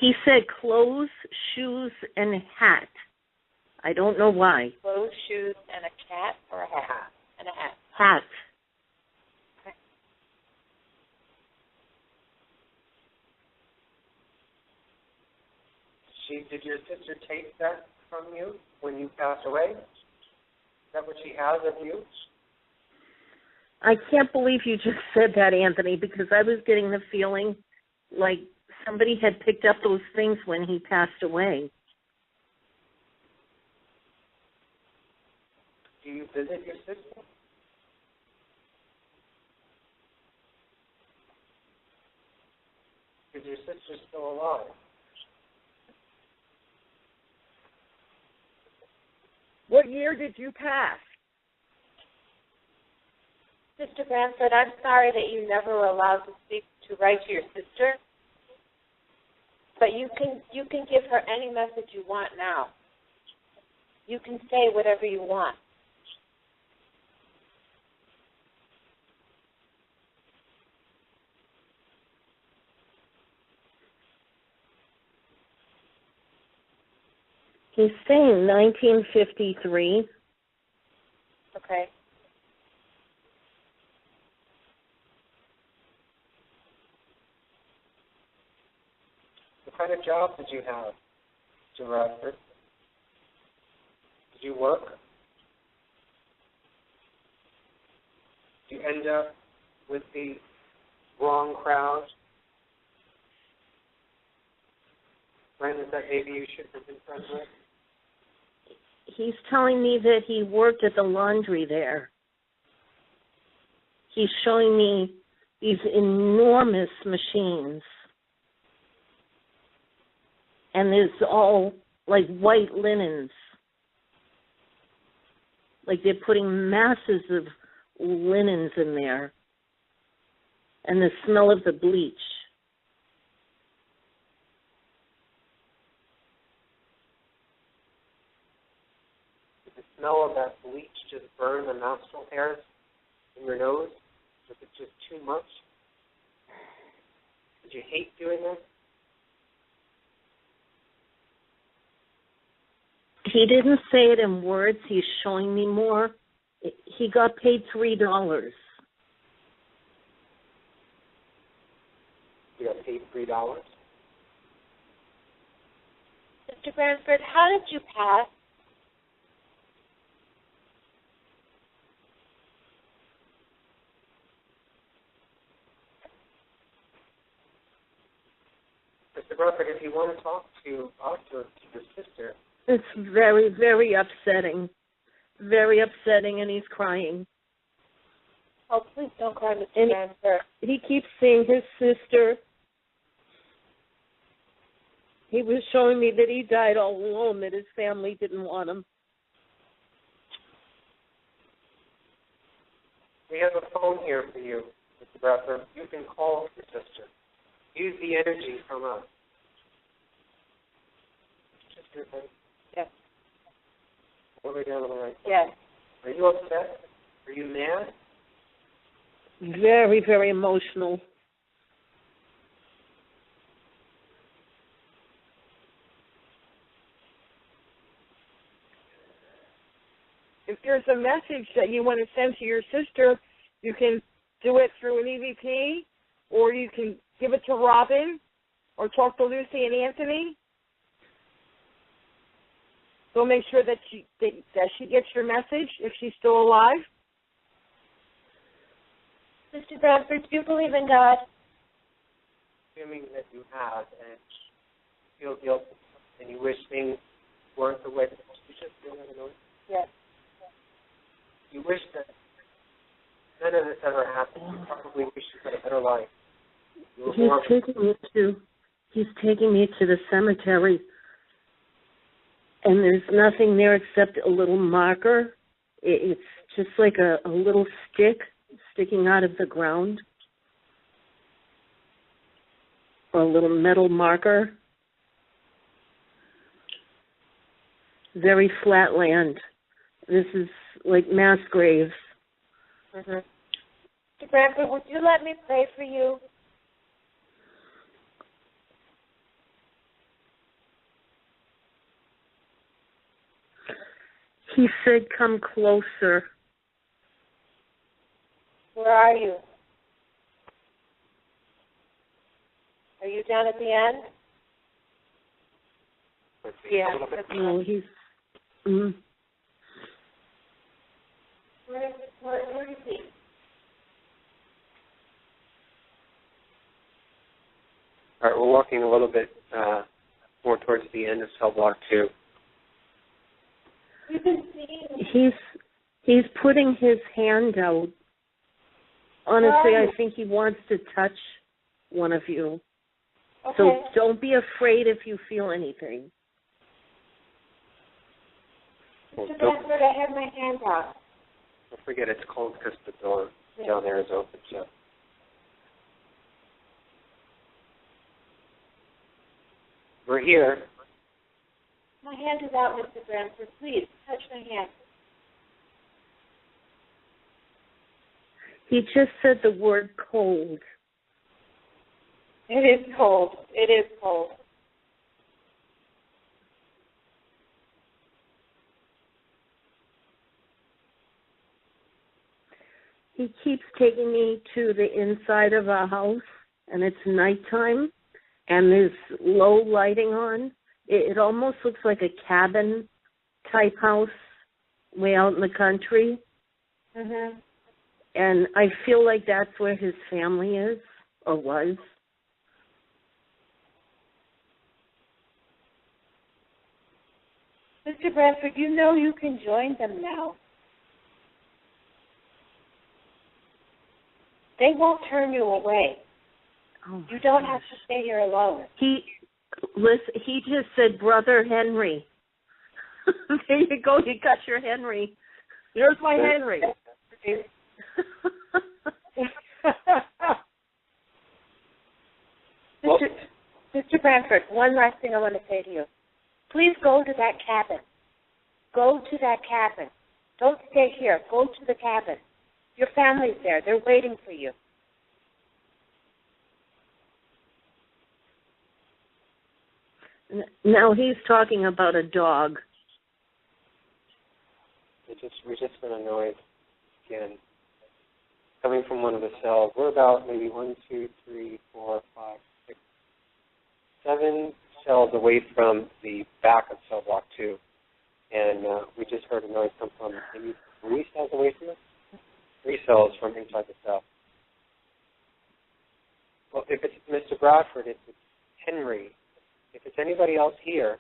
He said clothes, shoes, and hat. I don't know why. Clothes, shoes, and a cat, or a hat? And a hat. Hat. Did your sister take that from you when you passed away? Is that what she has of you? I can't believe you just said that, Anthony, because I was getting the feeling like somebody had picked up those things when he passed away. Do you visit your sister? Is your sister still alive? What year did you pass? Mr. Branford, I'm sorry that you never were allowed to write to your sister, but you can give her any message you want now. You can say whatever you want. He's saying 1953. Okay. What kind of job did you have, Mr. Radford? Did you work? Did you end up with the wrong crowd? Friends that maybe you shouldn't have been friends with? He's telling me that he worked at the laundry there. He's showing me these enormous machines. And there's all like white linens. Like they're putting masses of linens in there. And the smell of the bleach. Did the smell of that bleach just burn the nostril hairs in your nose? Was it just too much? Did you hate doing that? He didn't say it in words. He's showing me more. He got paid $3. You got paid $3? Mr. Branford, how did you pass? Mr. Branford, if you want to talk to us or to your sister. It's very, very upsetting. Very upsetting, and he's crying. Oh, please don't cry, Mr. Branford. He keeps seeing his sister. He was showing me that he died all alone, that his family didn't want him. We have a phone here for you, Mr. Branford. You can call your sister. Use the energy from us. Yes. All the way down to the right. Yes. Are you upset? Are you mad? Very, very emotional. If there's a message that you want to send to your sister, you can do it through an EVP, or you can give it to Robin, or talk to Lucy and Anthony. So make sure that she gets your message if she's still alive. Mr. Branford, do you believe in God? Assuming that you have and feel guilty and you wish things weren't the way that you should feel. Yes. You wish that none of this ever happened. You probably wish you had a better life. He's taking me to the cemetery, and there's nothing there except a little marker. It's just like a little stick sticking out of the ground, or a little metal marker. Very flat land. This is like mass graves. Mm-hmm. Mr. Branford, would you let me pray for you? He said, come closer. Where are you? Are you down at the end? Yeah. No, he's... Where is he? All right, we're walking a little bit more towards the end of cell block 2. You can see. He's putting his hand out. Honestly, I think he wants to touch one of you. Okay. So don't be afraid if you feel anything. Mr. Branford, I have my hand out. Don't forget it's cold because the door down there is open, so. We're here. My hand is out, Mr. Branford. Please, touch my hand. He just said the word cold. It is cold. It is cold. He keeps taking me to the inside of our house, and it's nighttime, and there's low lighting on. It almost looks like a cabin-type house way out in the country. Mm-hmm. And I feel like that's where his family is, or was. Mr. Branford, you know you can join them now. They won't turn you away. Oh, you don't have to stay here alone. He just said, Brother Henry. There you go. You got your Henry. There's my Henry. Mr. Branford, one last thing I want to say to you. Please go to that cabin. Go to that cabin. Don't stay here. Go to the cabin. Your family's there. They're waiting for you. Now he's talking about a dog. We're just been a noise again coming from one of the cells. We're about maybe 1, 2, 3, 4, 5, 6, 7 cells away from the back of cell block 2. And we just heard a noise come from maybe 3 cells away from us? 3 cells from inside the cell. Well, if it's Mr. Bradford, if it's Henry, if it's anybody else here,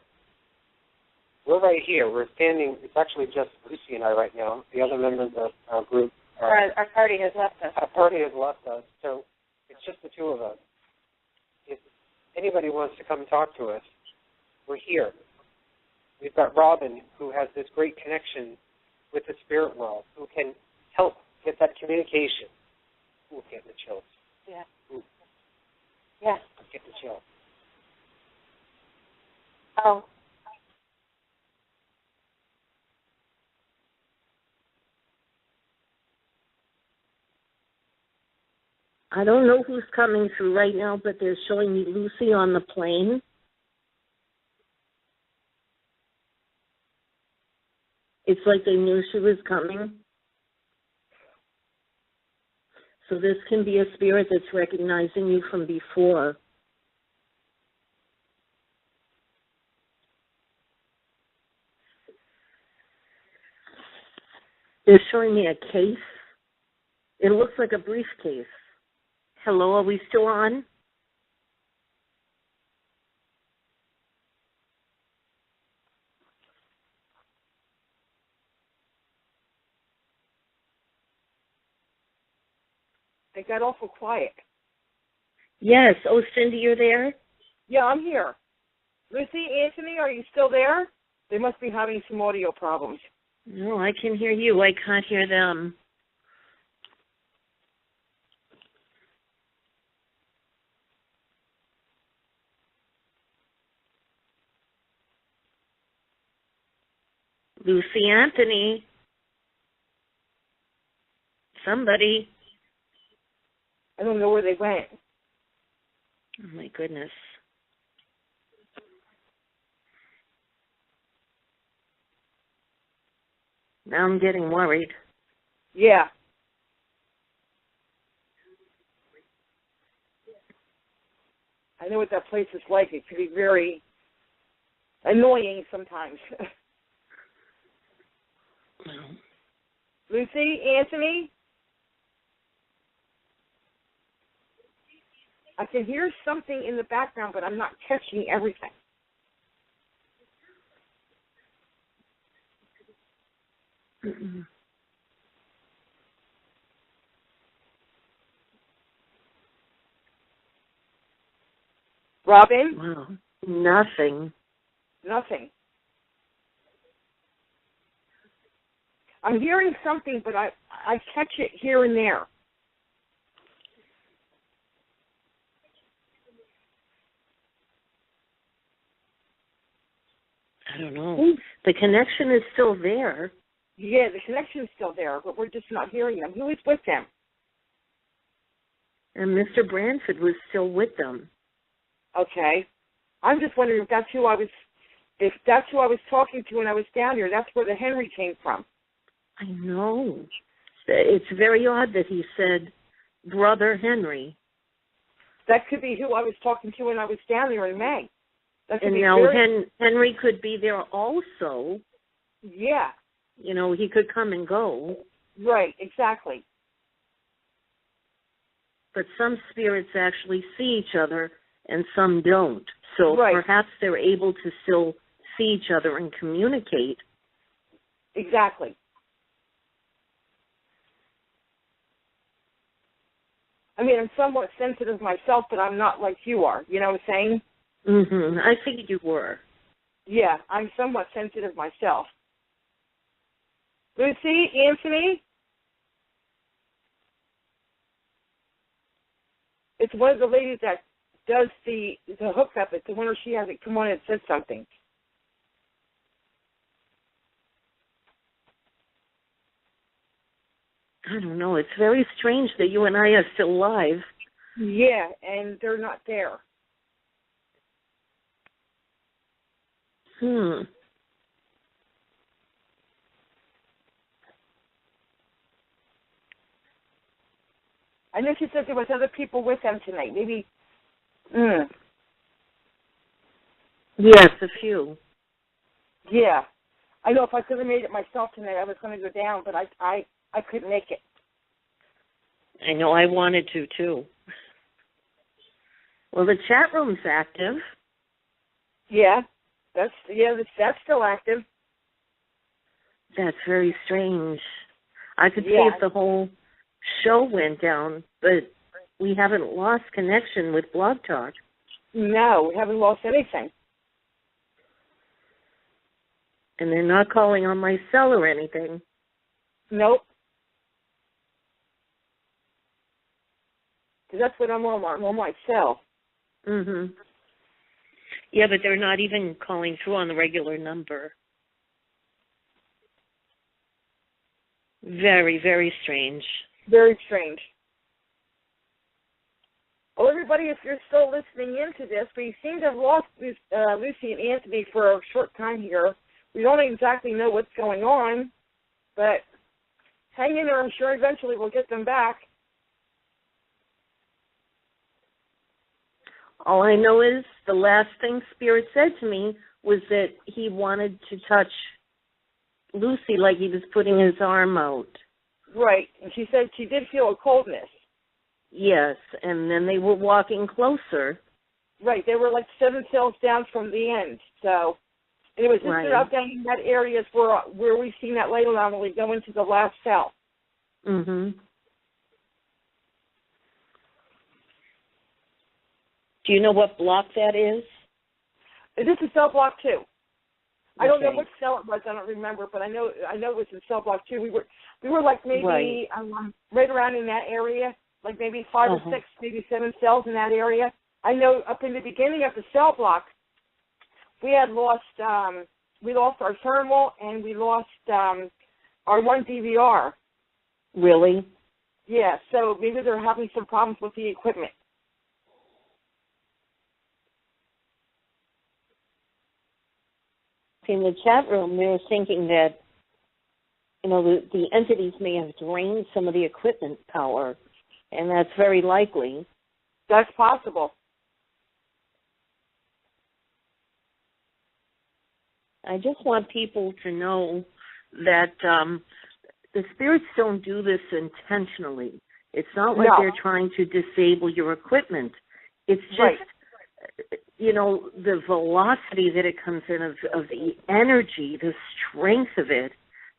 we're right here. We're standing. It's actually just Luci and I right now. The other members of our group our party has left us. Our party has left us, so it's just the 2 of us. If anybody wants to come talk to us, we're here. We've got Robin, who has this great connection with the spirit world, who can help get that communication. Ooh, getting the chills. Yeah. Ooh. Yeah. I'm getting the chills. Oh. I don't know who's coming through right now, but they're showing me Luci on the plane. It's like they knew she was coming. So this can be a spirit that's recognizing you from before. They're showing me a case. It looks like a briefcase. Hello, are we still on? They got awful quiet. Yes. Oh, Cindy, you're there? Yeah, I'm here. Luci, Anthony, are you still there? They must be having some audio problems. No, I can hear you. I can't hear them. Luci, Anthony. Somebody. I don't know where they went. Oh, my goodness. Now I'm getting worried. Yeah. I know what that place is like. It can be very annoying sometimes. Luci, Anthony? I can hear something in the background, but I'm not catching everything. Mm-mm. Robin? Wow. Nothing. Nothing. I'm hearing something, but I catch it here and there. I don't know. The connection is still there. Yeah, the connection's still there, but we're just not hearing them. Who is with them? And Mr. Branford was still with them. Okay. I'm just wondering if that's who I was talking to when I was down here. That's where the Henry came from. I know. It's very odd that he said Brother Henry. That could be who I was talking to when I was down there in May. That could And be now very... Henry could be there also. Yeah. You know, he could come and go. Right, exactly. But some spirits actually see each other and some don't. So right. Perhaps they're able to still see each other and communicate. Exactly. I mean, I'm somewhat sensitive myself, but I'm not like you are. You know what I'm saying? Mm-hmm. I figured you were. Yeah, I'm somewhat sensitive myself. Luci, Anthony? It's one of the ladies that does the hookup. It's the one where she hasn't come on and said something. I don't know. It's very strange that you and I are still live. Yeah, and they're not there. I know she said there was other people with them tonight. Maybe. Yes, a few. Yeah. I know if I could have made it myself tonight, I was going to go down, but I couldn't make it. I know I wanted to, too. Well, the chat room's active. Yeah. That's still active. That's very strange. I could see Yeah. if the whole show went down, but we haven't lost connection with Blog Talk. No, we haven't lost anything. And they're not calling on my cell or anything. Nope. Because that's what I'm on my cell. Mhm. Yeah, but they're not even calling through on the regular number. Very, very strange. Very strange. Well, everybody, if you're still listening into this, we seem to have lost Luci and Anthony for a short time here. We don't exactly know what's going on, but hang in there. I'm sure eventually we'll get them back. All I know is the last thing Spirit said to me was that he wanted to touch Luci like he was putting his arm out. Right, and she said she did feel a coldness. Yes, and then they were walking closer. Right, they were like 7 cells down from the end, so... And it was just about down in that area where we've seen that light anomaly go into the last cell. Mhm. Do you know what block that is? This is cell block 2. Okay. I don't know which cell it was. I don't remember, but I know it was in cell block 2. We were like maybe right around in that area, like maybe 5 or 6, maybe 7 cells in that area. I know up in the beginning of the cell block, we had lost our thermal and we lost our one DVR. Really? Yeah, so maybe they're having some problems with the equipment. In the chat room, they're thinking that, the entities may have drained some of the equipment power, and that's very likely. That's possible. I just want people to know that the spirits don't do this intentionally. It's not like they're trying to disable your equipment. It's just, the velocity that it comes in of the energy, the strength of it,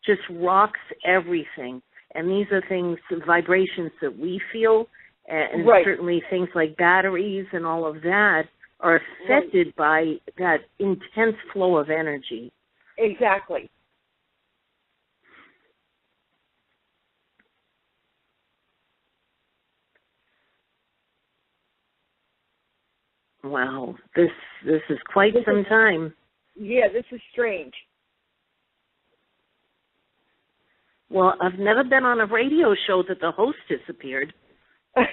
just rocks everything. And these are things, vibrations that we feel, and certainly things like batteries and all of that are affected by that intense flow of energy. Exactly. Wow, this is quite some time. Yeah, this is strange. Well, I've never been on a radio show that the host disappeared. I've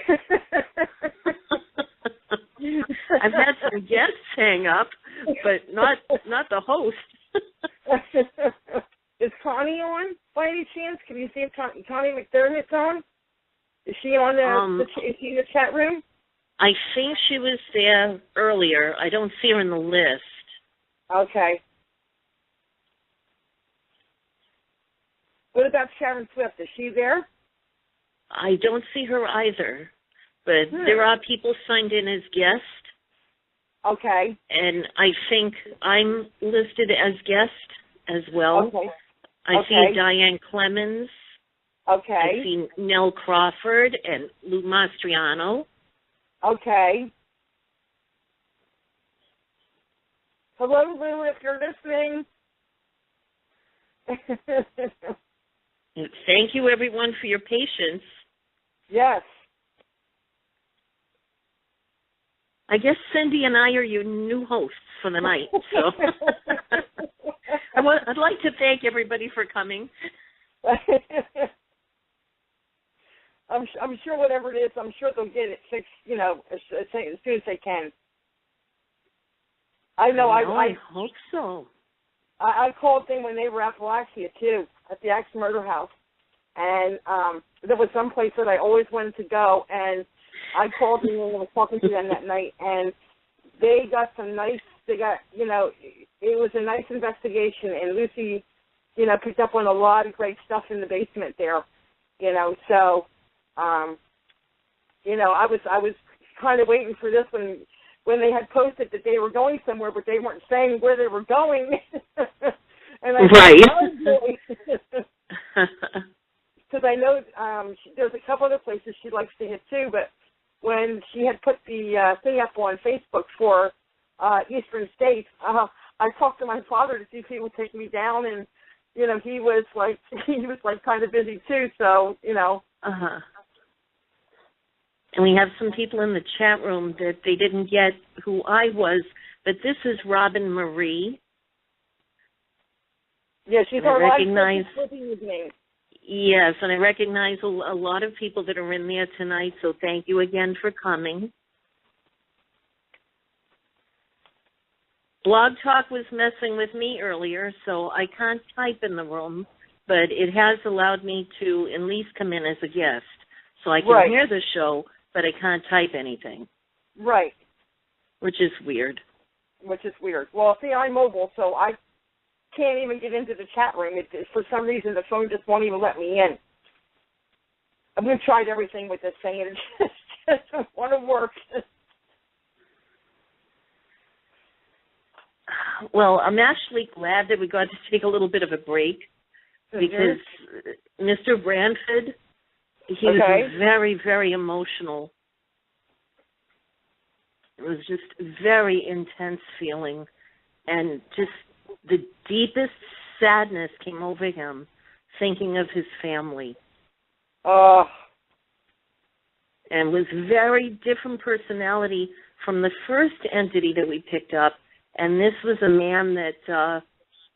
had some guests hang up, but not the host. Is Connie on by any chance? Can you see if Connie McDermott's on? Is she on is she in the chat room? I think she was there earlier. I don't see her in the list. Okay. What about Sharon Swift? Is she there? I don't see her either, but there are people signed in as guests. Okay. And I think I'm listed as guest as well. Okay. I see Diane Clemens. Okay. I see Nell Crawford and Lou Mastriano. Okay. Hello, Lou, if you're listening. Thank you, everyone, for your patience. Yes. I guess Cindy and I are your new hosts for the night. So I'd like to thank everybody for coming. I'm sure whatever it is, I'm sure they'll get it fixed, as soon as they can. I hope so. I called them when they were at Valaxia, too, at the Axe Murder House. And there was some place that I always wanted to go, and I called them and I was talking to them that night, and they got it was a nice investigation, and Luci, picked up on a lot of great stuff in the basement there, so, I was kind of waiting for this one when they had posted that they were going somewhere, but they weren't saying where they were going. And I because I know there's a couple other places she likes to hit too, but when she had put the thing up on Facebook for Eastern State, I talked to my father to see if he would take me down, and he was like kind of busy too, so Uh-huh. And we have some people in the chat room that they didn't get who I was, but this is Robin Marie. Yeah, she's our live name. Yes, and I recognize a lot of people that are in there tonight, so thank you again for coming. Blog Talk was messing with me earlier, so I can't type in the room, but it has allowed me to at least come in as a guest. So I can hear the show, but I can't type anything. Right. Which is weird. Well, see, I'm mobile, so I can't even get into the chat room. For some reason, the phone just won't even let me in. We've tried everything with this thing, and it just doesn't want to work. Well, I'm actually glad that we got to take a little bit of a break because Mr. Branford, he was very, very emotional. It was just very intense feeling, and just the deepest sadness came over him thinking of his family. And was very different personality from the first entity that we picked up. And this was a man that,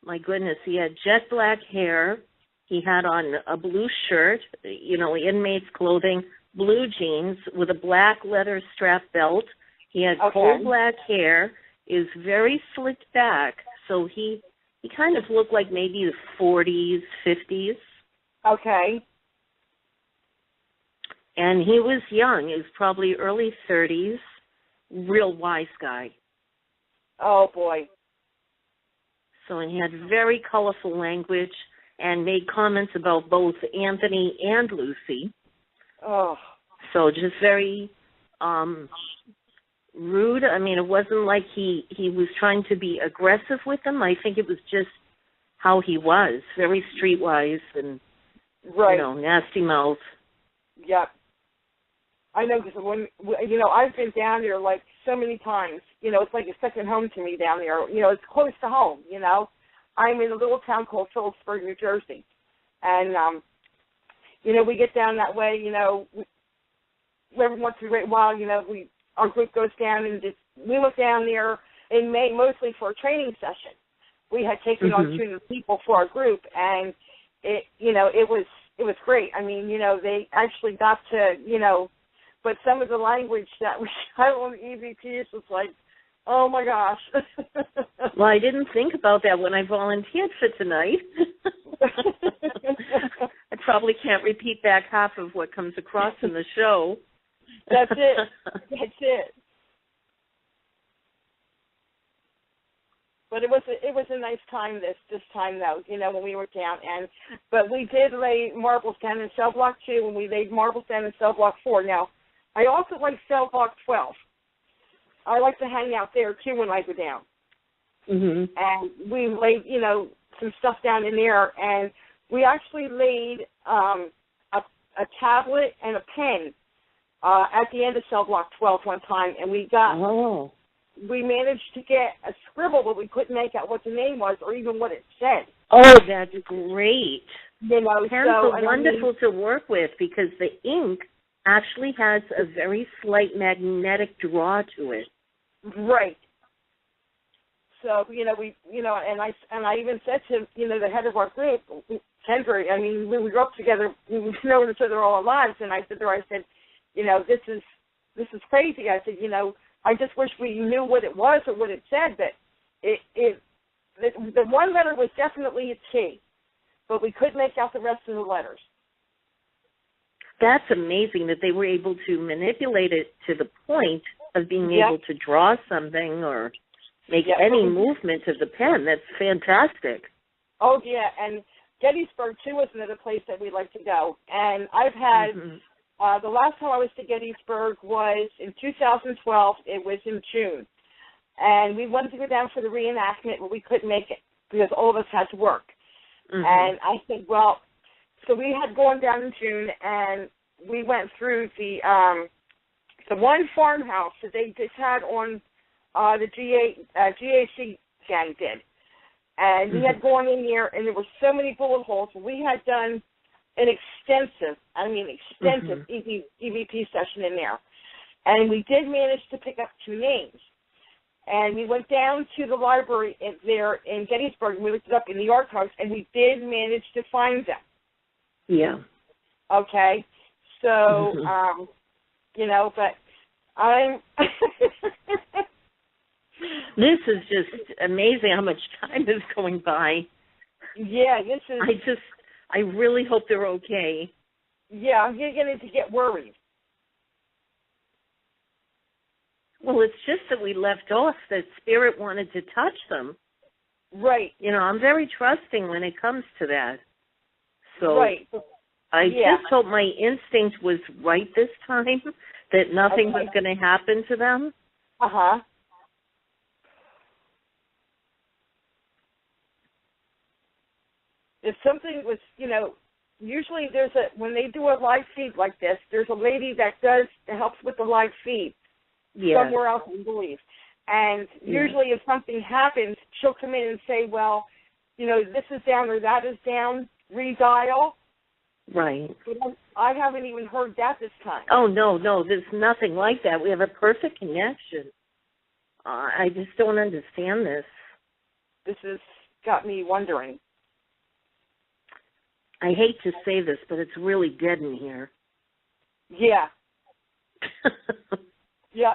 my goodness, he had jet black hair. He had on a blue shirt, inmate's clothing, blue jeans with a black leather strap belt. He had coal black hair, is very slicked back, so he kind of looked like maybe the 40s, 50s. Okay. And he was young. He was probably early 30s, real wise guy. Oh, boy. So he had very colorful language and made comments about both Anthony and Luci. Oh. So just very rude. I mean, it wasn't like he was trying to be aggressive with them. I think it was just how he was, very streetwise and, nasty mouth. Yep. I know, because when, I've been down there like so many times. It's like a second home to me down there. It's close to home, I'm in a little town called Phillipsburg, New Jersey. And, we get down that way, every once in a great while, our group goes down and we went down there in May mostly for a training session. We had taken on 200 people for our group, and it was great. I mean, they actually got to, but some of the language that was out on the EVPs was like, oh my gosh. Well, I didn't think about that when I volunteered for tonight. I probably can't repeat back half of what comes across in the show. That's it. But it was a nice time this time though, when we were down, but we did lay marbles down in cell block 2, and we laid marbles down in cell block 4. Now, I also like cell block 12. I like to hang out there too when I go down. And we laid, some stuff down in there, and we actually laid a tablet and a pen at the end of cell block 12 one time, and we managed to get a scribble, but we couldn't make out what the name was or even what it said. Oh, that's great. Pens are wonderful to work with because the ink actually has a very slight magnetic draw to it. Right. So, and I even said to, the head of our group, Kendra, I mean, we grew up together, we know each other all our lives, and I said, this is crazy. I said, I just wish we knew what it was or what it said, but the one letter was definitely a T, but we couldn't make out the rest of the letters. That's amazing that they were able to manipulate it to the point of being able to draw something or make any movement of the pen. That's fantastic. Oh, yeah, and Gettysburg, too, is another place that we'd like to go. And I've had, the last time I was to Gettysburg was in 2012. It was in June. And we wanted to go down for the reenactment, but we couldn't make it because all of us had to work. And I said, well, so we had gone down in June, and we went through the one farmhouse that they just had on the GAC gang did. And we had gone in there, and there were so many bullet holes. We had done an extensive EVP session in there. And we did manage to pick up 2 names. And we went down to the library there in Gettysburg, and we looked it up in the archives, and we did manage to find them. Yeah. Okay. So, but I'm... This is just amazing how much time is going by. Yeah, this is... I really hope they're okay. Yeah, I'm beginning to get worried. Well, it's just that we left off that Spirit wanted to touch them. Right. I'm very trusting when it comes to that. So right. I just hope my instinct was right this time, that nothing was going to happen to them. Uh-huh. If something was, usually when they do a live feed like this, there's a lady that helps with the live feed somewhere else, I believe. And usually if something happens, she'll come in and say, well, this is down or that is down, redial. Right. But I haven't even heard that this time. Oh, no, there's nothing like that. We have a perfect connection. I just don't understand this. This has got me wondering. I hate to say this, but it's really dead in here. Yeah. Yeah.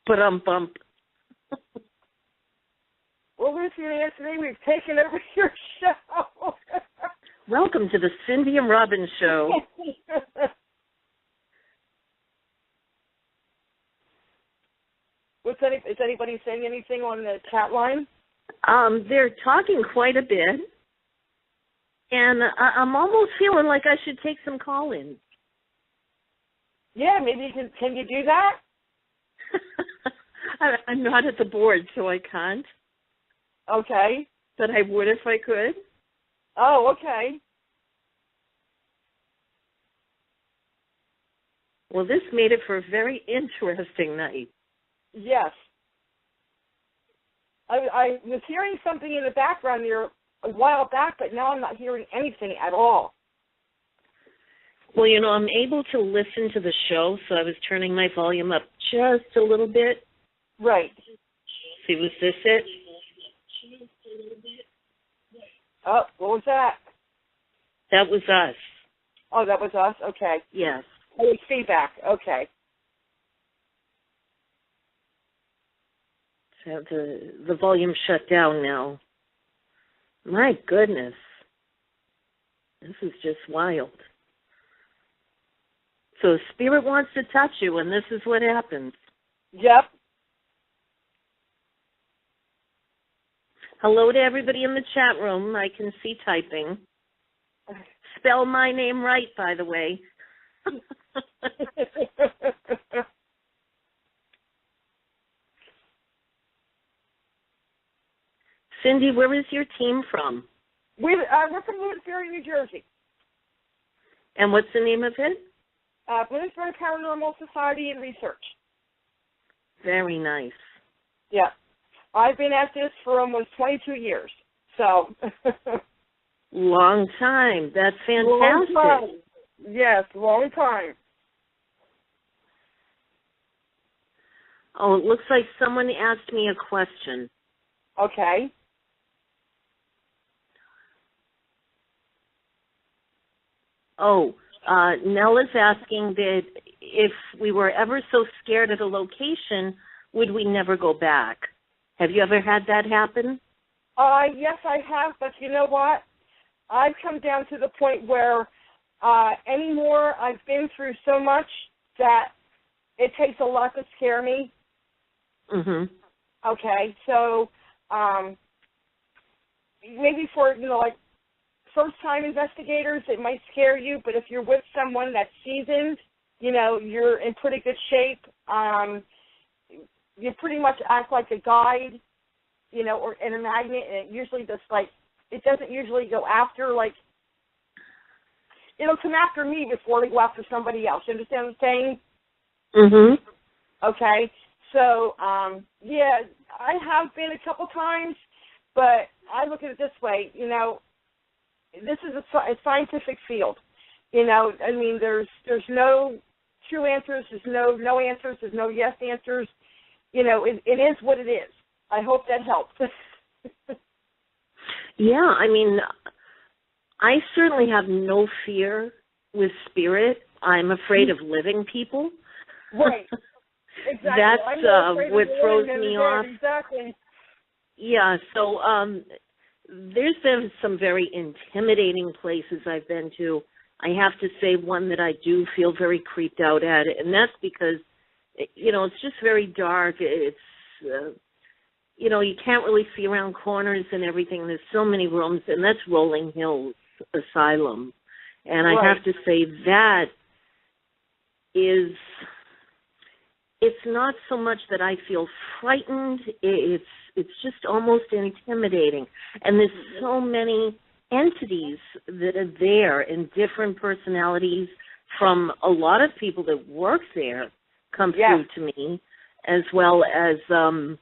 But bump. Well, Luci and Anthony, we've taken over your show. Welcome to the Cindy and Robin Show. Is anybody saying anything on the chat line? They're talking quite a bit, and I'm almost feeling like I should take some call-ins. Yeah, maybe you can you do that? I'm not at the board, so I can't. Okay. But I would if I could. Oh, okay. Well, this made it for a very interesting night. Yes. I was hearing something in the background there a while back, but now I'm not hearing anything at all. Well, I'm able to listen to the show, so I was turning my volume up just a little bit. Right. See, was this it? Oh, what was that? That was us. Oh, that was us? Okay. Yes. Oh, it's feedback. Okay. So the volume shut down now. My goodness. This is just wild. So Spirit wants to touch you, and this is what happens. Yep. Hello to everybody in the chat room. I can see typing. Spell my name right, by the way. Cindy, where is your team from? We're from Bloomsbury, New Jersey. And what's the name of it? Bloomsbury Paranormal Society and Research. Very nice. Yeah. I've been at this for almost 22 years. So. Long time. That's fantastic. Long time. Yes, long time. Oh, it looks like someone asked me a question. Okay. Oh, Nell is asking that if we were ever so scared at a location, would we never go back? Have you ever had that happen? Yes, I have, but you know what? I've come down to the point where anymore. I've been through so much that it takes a lot to scare me. Mhm. Okay, so maybe for, like first-time investigators, it might scare you, but if you're with someone that's seasoned, you're in pretty good shape. You pretty much act like a guide, or in a magnet, and it usually just it doesn't usually go after it'll come after me before they go after somebody else. You understand what I'm saying? Mhm. Okay, so yeah, I have been a couple times, but I look at it this way. This is a scientific field. I mean, there's no true answers. There's no answers. There's no yes answers. It is what it is. I hope that helps. Yeah, I mean, I certainly have no fear with spirit. I'm afraid of living people. Right. Exactly. That's what throws me off. Exactly. Yeah, so there's been some very intimidating places I've been to. I have to say one that I do feel very creeped out at, and that's because, it's just very dark. It's, you can't really see around corners and everything. There's so many rooms, and that's Rolling Hills Asylum. And I have to say that it's not so much that I feel frightened. It's just almost intimidating. And there's so many entities that are there and different personalities from a lot of people that work there come through to me, as well as, the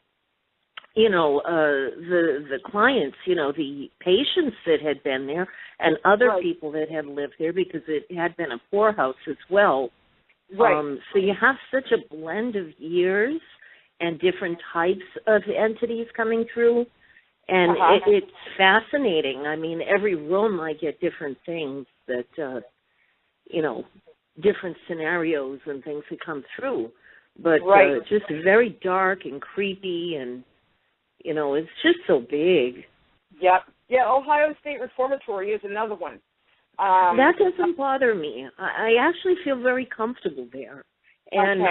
clients, the patients that had been there and other people that had lived there, because it had been a poorhouse as well. Right. So you have such a blend of years and different types of entities coming through, and it's fascinating. I mean, every room I get different things that, different scenarios and things that come through, but just very dark and creepy, and, it's just so big. Yep. Yeah, Ohio State Reformatory is another one. That doesn't bother me. I actually feel very comfortable there. And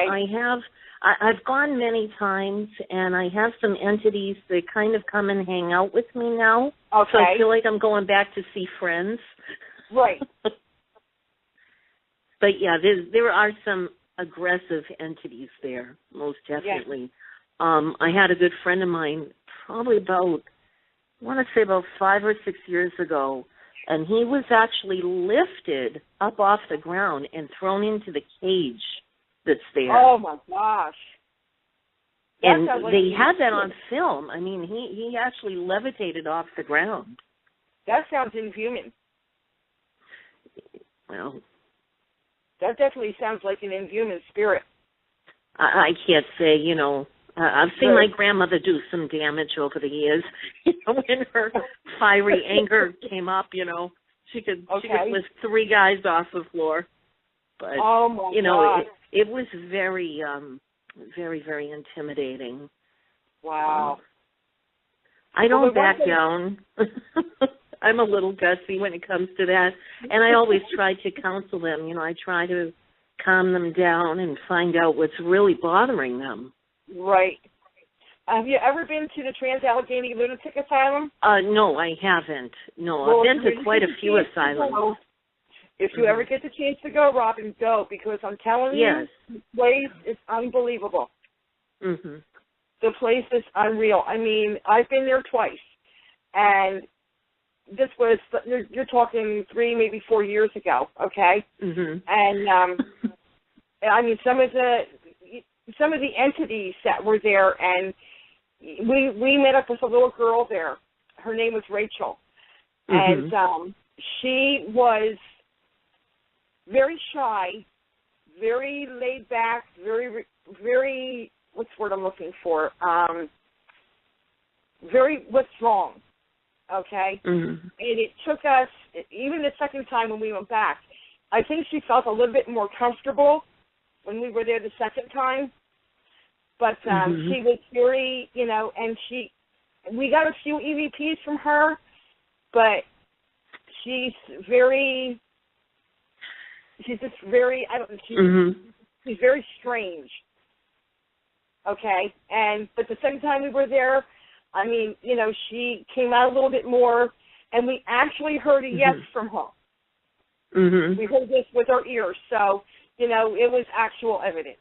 I've gone many times, and I have some entities that kind of come and hang out with me now. Okay. So I feel like I'm going back to see friends. Right. But, yeah, there are some aggressive entities there, most definitely. Yeah. I had a good friend of mine probably about 5 or 6 years ago, and he was actually lifted up off the ground and thrown into the cage that's there. Oh, my gosh. And they had that on film. I mean, he actually levitated off the ground. That sounds inhuman. Well, that definitely sounds like an inhuman spirit. I can't say, I've seen my grandmother do some damage over the years. When her fiery anger came up, she could lift 3 guys off the floor. But God. It was very, very, very intimidating. Wow. I don't back down. I'm a little gutsy when it comes to that, and I always try to counsel them. I try to calm them down and find out what's really bothering them. Right. Have you ever been to the Trans-Allegheny Lunatic Asylum? No, I haven't. No, I've been to quite a few asylums. If you ever get the chance to go, Robin, go, because I'm telling you, the place is unbelievable. Mm-hmm. The place is unreal. I mean, I've been there twice, and this was, you're talking 3, maybe 4 years ago, okay? Mm-hmm. And, I mean, some of the entities that were there, and we met up with a little girl there. Her name was Rachel. Mm-hmm. And she was very shy, very laid back, very, what's the word I'm looking for? Very withdrawn, okay? Mm-hmm. And it took us, even the second time when we went back, I think she felt a little bit more comfortable when we were there the second time. But she was very, and we got a few EVPs from her, but she's very, she's just very, I don't she's very strange. Okay, but the second time we were there, I mean, you know, she came out a little bit more, and we actually heard a yes from her. We heard this with our ears, so, you know, it was actual evidence.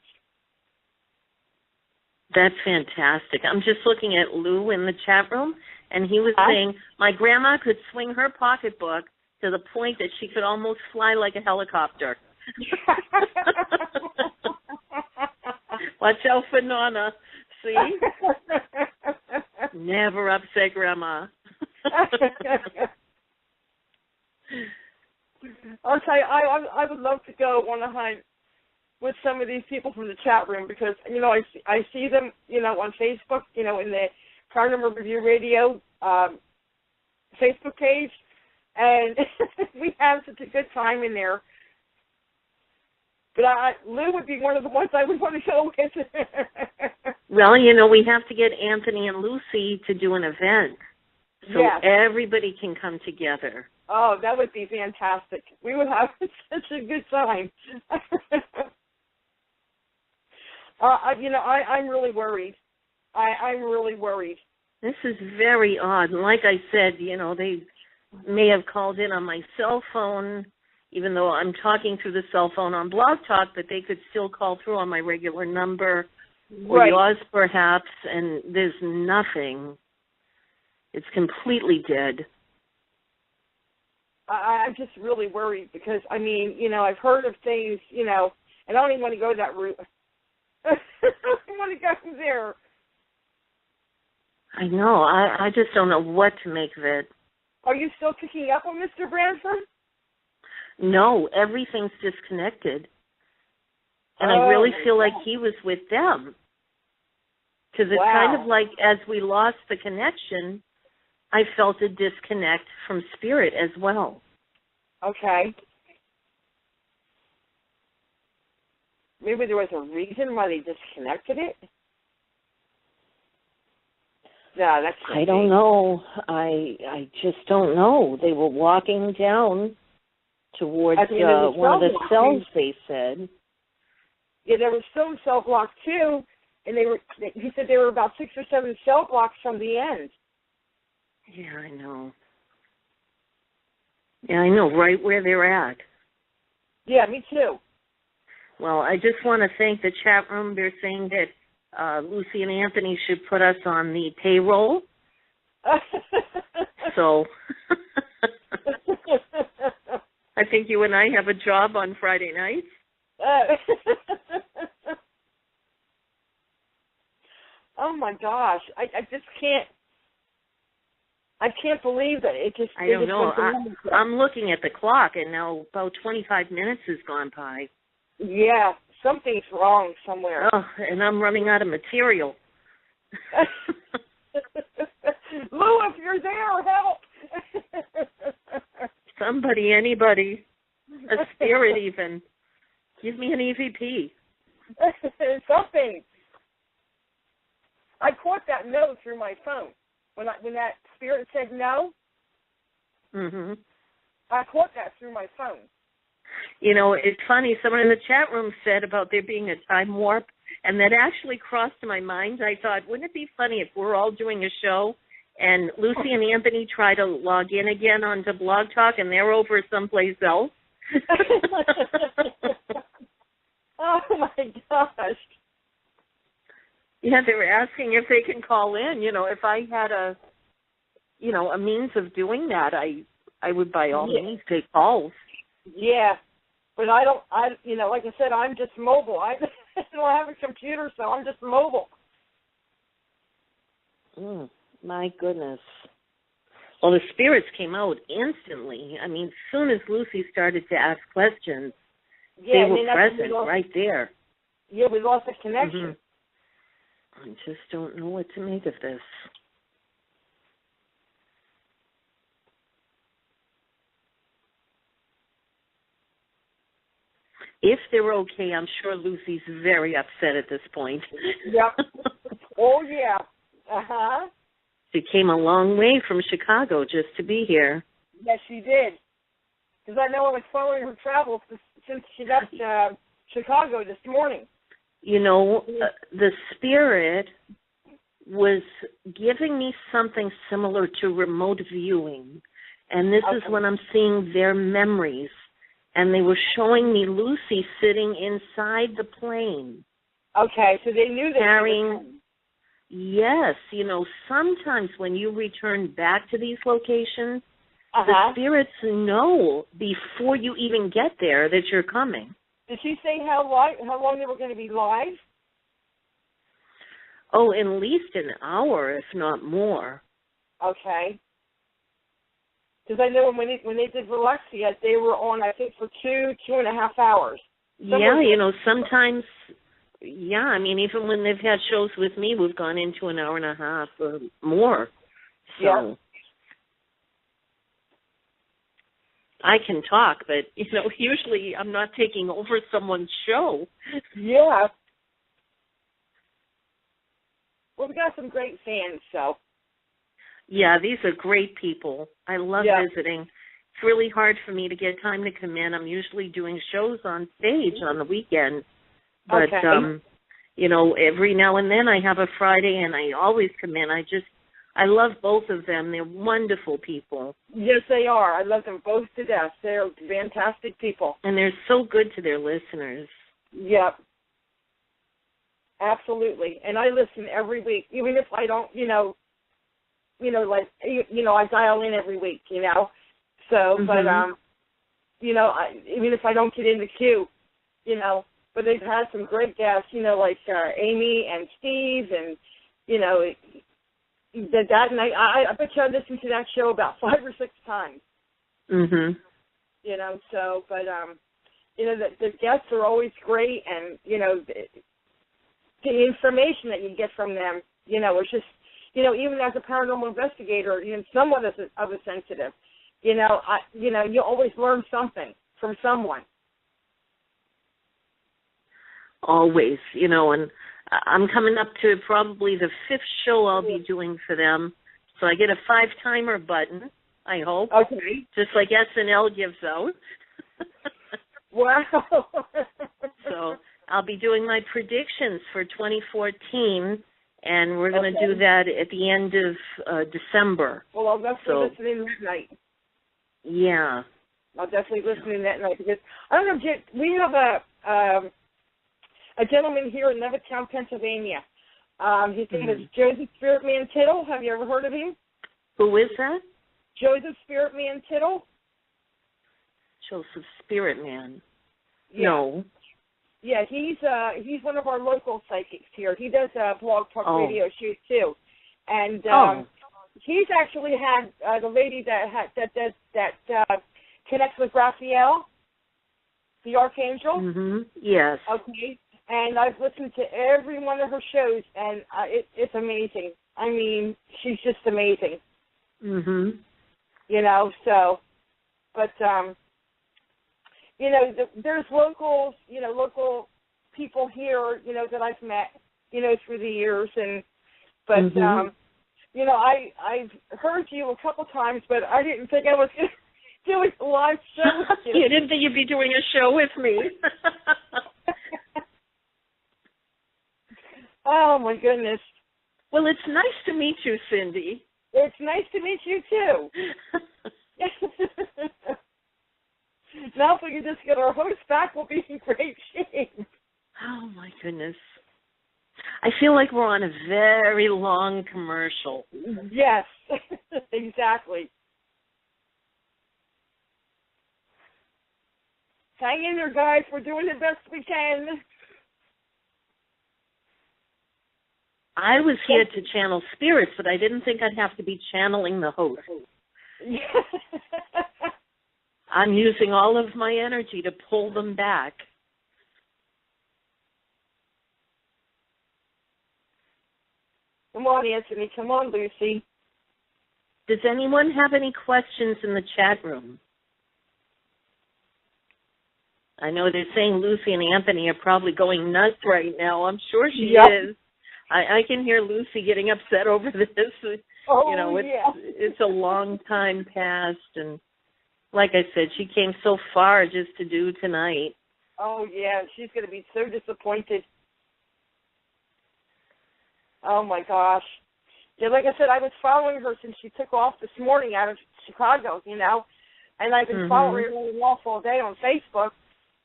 That's fantastic. I'm just looking at Lou in the chat room, and he was saying, my grandma could swing her pocketbook to the point that she could almost fly like a helicopter. Watch out for Nana. See? Never upset Grandma. I'll tell you, I would love to go on a hunt with some of these people from the chat room because, you know, I see them, you know, on Facebook, you know, in the Paranormal Review Radio Facebook page, and we have such a good time in there. But Lou would be one of the ones I would want to go with. Well, you know, we have to get Anthony and Luci to do an event so everybody can come together. Oh, that would be fantastic. We would have such a good time. You know, I'm really worried. I'm really worried. This is very odd. And like I said, you know, they may have called in on my cell phone, even though I'm talking through the cell phone on Blog Talk, but they could still call through on my regular number or yours perhaps, and there's nothing. It's completely dead. I'm just really worried because, I mean, you know, I've heard of things, you know, and I don't even want to go that route. I don't want to go there. I know. I just don't know what to make of it. Are you still picking up on Mr. Branson? No, everything's disconnected. And I really feel like he was with them. Because it's kind of like as we lost the connection, I felt a disconnect from spirit as well. Okay. Maybe there was a reason why they disconnected it? No, that's I don't know. I just don't know. They were walking down towards one of the cells, they said. Yeah, there was some cell block too, and he said they were about 6 or 7 cell blocks from the end. Yeah, I know. Yeah, I know, right where they're at. Yeah, me too. Well, I just want to thank the chat room. They're saying that Luci and Anthony should put us on the payroll. So I think you and I have a job on Friday nights. Oh my gosh, I just can't. I can't believe that it just. I don't know. I'm looking at the clock, and now about 25 minutes has gone by. Yeah, something's wrong somewhere. Oh, and I'm running out of material. Lou, if you're there, help! Somebody, anybody, a spirit even. Give me an EVP. Something. I caught that no through my phone. When that spirit said no, I caught that through my phone. You know, it's funny. Someone in the chat room said about there being a time warp, and that actually crossed my mind. I thought, wouldn't it be funny if we're all doing a show and Luci and Anthony try to log in again onto Blog Talk and they're over someplace else? Oh, my gosh. Yeah, they were asking if they can call in. You know, if I had a means of doing that, I would by all means take calls. Yeah, but like I said, I'm just mobile. I don't have a computer, so I'm just mobile. My goodness. Well, the spirits came out instantly. I mean, as soon as Luci started to ask questions, they were present right there. Yeah, we lost the connection. I just don't know what to make of this. If they're okay, I'm sure Lucy's very upset at this point. Yep. Oh, yeah. Uh-huh. She came a long way from Chicago just to be here. Yes, she did. Because I know I was following her travels to since she left Chicago this morning. You know, the spirit was giving me something similar to remote viewing, and this is when I'm seeing their memories. And they were showing me Luci sitting inside the plane. Okay, so they knew that. Carrying. Yes, you know, sometimes when you return back to these locations, the spirits know before you even get there that you're coming. Did she say how long they were going to be live? Oh, at least an hour, if not more. Okay. Because I know when they did Alexia, they were on, I think, for 2.5 hours. Yeah, you know, sometimes, yeah, I mean, even when they've had shows with me, we've gone into an hour and a half or more. So yeah. I can talk, but, you know, usually I'm not taking over someone's show. Yeah. Well, we got some great fans, so. Yeah, these are great people. I love visiting. It's really hard for me to get time to come in. I'm usually doing shows on stage on the weekend. But, you know, every now and then I have a Friday and I always come in. I love both of them. They're wonderful people. Yes, they are. I love them both to death. They're fantastic people. And they're so good to their listeners. Yep. Absolutely. And I listen every week, even if I don't, like, I dial in every week, So, but, even if I don't get in the queue, but they've had some great guests, like Amy and Steve and, that night, I bet you I listened to that show about 5 or 6 times. Mhm. So, but, the guests are always great, and, the information that you get from them, it's just, even as a paranormal investigator, somewhat of a sensitive, you always learn something from someone. Always, and I'm coming up to probably the 5th show I'll be doing for them. So I get a 5-timer button, I hope. Okay. Just like SNL gives out. Wow. So I'll be doing my predictions for 2014, and we're going to do that at the end of December. Well, I'll definitely listen in that night. Yeah. I'll definitely listen in that night because, I don't know, we have a gentleman here in Levittown, Pennsylvania. His name is Joseph Spiritman Tittle. Have you ever heard of him? Who is that? Joseph Spiritman Tittle. Joseph Spiritman. Yeah. No. Yeah, he's one of our local psychics here. He does blog talk radio shows too, and he's actually had the lady that connects with Raphael, the Archangel. Mm-hmm. Yes. Okay. And I've listened to every one of her shows, and it's amazing. I mean, she's just amazing. Mhm. So, but there's local people here, that I've met, through the years, but I've heard you a couple times, but I didn't think I was going to do a live show with you. You didn't think you'd be doing a show with me. Oh, my goodness. Well, it's nice to meet you, Cindy. It's nice to meet you, too. Now if we can just get our host back, we'll be in great shape. Oh, my goodness. I feel like we're on a very long commercial. Yes, exactly. Hang in there, guys. We're doing the best we can. I was here to channel spirits, but I didn't think I'd have to be channeling the host. I'm using all of my energy to pull them back. Come on, Anthony. Come on, Lucy. Does anyone have any questions in the chat room? I know they're saying Lucy and Anthony are probably going nuts right now. I'm sure she is. I can hear Lucy getting upset over this. It's a long time past, and like I said, she came so far just to do tonight. Oh, yeah, she's going to be so disappointed. Oh, my gosh. Yeah, like I said, I was following her since she took off this morning out of Chicago, you know, and I've been following her off all day on Facebook,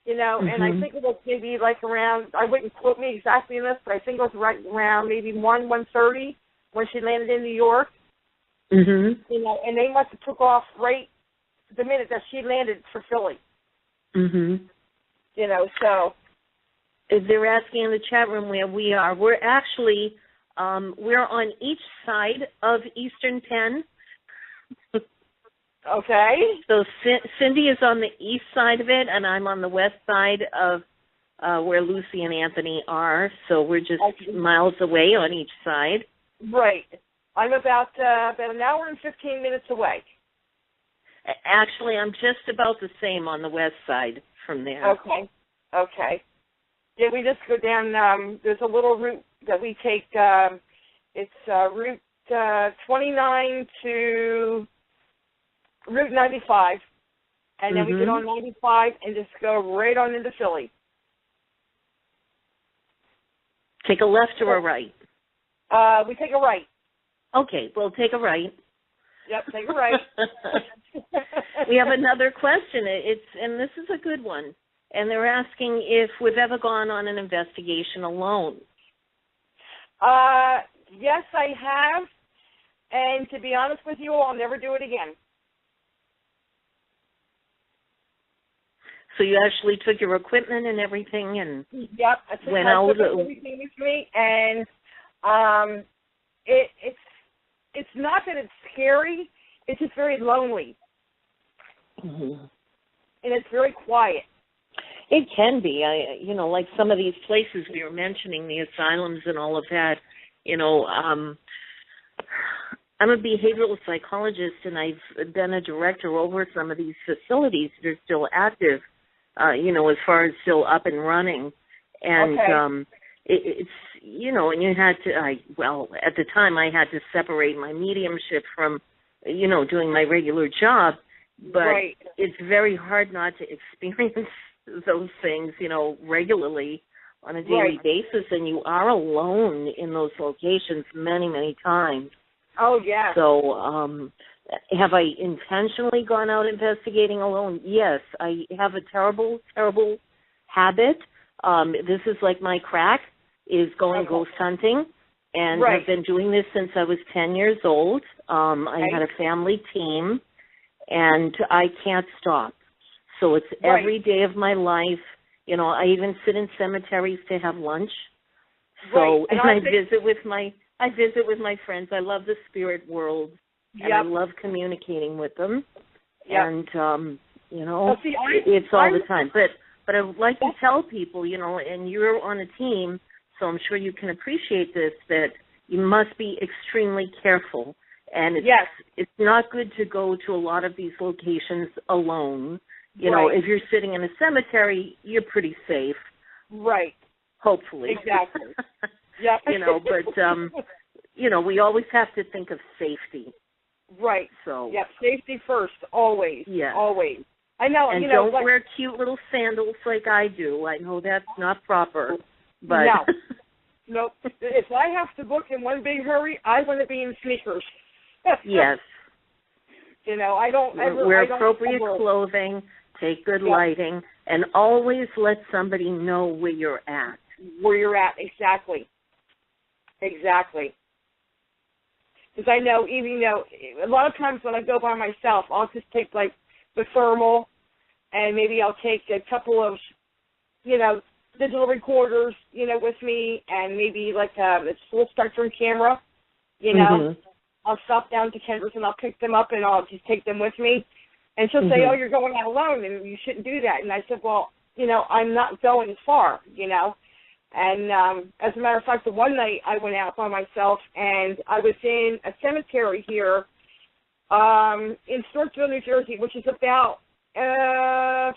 you know, and I think it was maybe like around, I wouldn't quote me exactly in this, but I think it was right around maybe 1:30 when she landed in New York. You know, and they must have took off right the minute that she landed for Philly. You know, so. They're asking in the chat room where we are. We're actually, we're on each side of Eastern Penn. Okay. So Cindy is on the east side of it, and I'm on the west side of where Lucy and Anthony are. So we're just miles away on each side. Right. I'm about an hour and 15 minutes away. Actually, I'm just about the same on the west side from there. Okay. Okay. Yeah, we just go down. There's a little route that we take. It's Route 29 to Route 95, and then we get on 95 and just go right on into Philly. Take a left or a right? We take a right. Okay, we'll take a right. Yep, take a right. We have another question. And this is a good one. And they're asking if we've ever gone on an investigation alone. Yes, I have. And to be honest with you, I'll never do it again. So you actually took your equipment and everything and yep, I took went my out. Everything with me, and it's not that it's scary. It's just very lonely, and it's very quiet. It can be. Like some of these places we were mentioning, the asylums and all of that, I'm a behavioral psychologist, and I've been a director over some of these facilities that are still active, as far as still up and running. And it's, and you had to, at the time I had to separate my mediumship from, doing my regular job, but it's very hard not to experience those things, regularly on a daily basis, and you are alone in those locations many, many times. Oh, yeah. So, have I intentionally gone out investigating alone? Yes. I have a terrible, terrible habit. This is like my crack, is going ghost hunting, and I've been doing this since I was 10 years old. I had a family team, and I can't stop. So it's every day of my life. I even sit in cemeteries to have lunch. So, and I visit with my friends. I love the spirit world, and I love communicating with them. And it's all the time. But I would like to tell people, and you're on a team, so I'm sure you can appreciate this, that you must be extremely careful. And it's not good to go to a lot of these locations alone. If you're sitting in a cemetery, you're pretty safe. Right. Hopefully. Exactly. Yep. But, we always have to think of safety. Right. So. Yep, safety first, always. Yeah. Always. I know. And don't wear cute little sandals like I do. I know that's not proper. But no. Nope. If I have to book in one big hurry, I want to be in sneakers. Yes. I don't ever wear appropriate clothing, take good lighting, and always let somebody know where you're at. Where you're at, exactly. Exactly. Because I know, even a lot of times when I go by myself, I'll just take like the thermal, and maybe I'll take a couple of, digital recorders, with me, and maybe like a full spectrum camera, I'll stop down to Kendra's and I'll pick them up and I'll just take them with me. And she'll say, oh, you're going out alone and you shouldn't do that. And I said, well, I'm not going far, And as a matter of fact, the one night I went out by myself and I was in a cemetery here in Storksville, New Jersey, which is about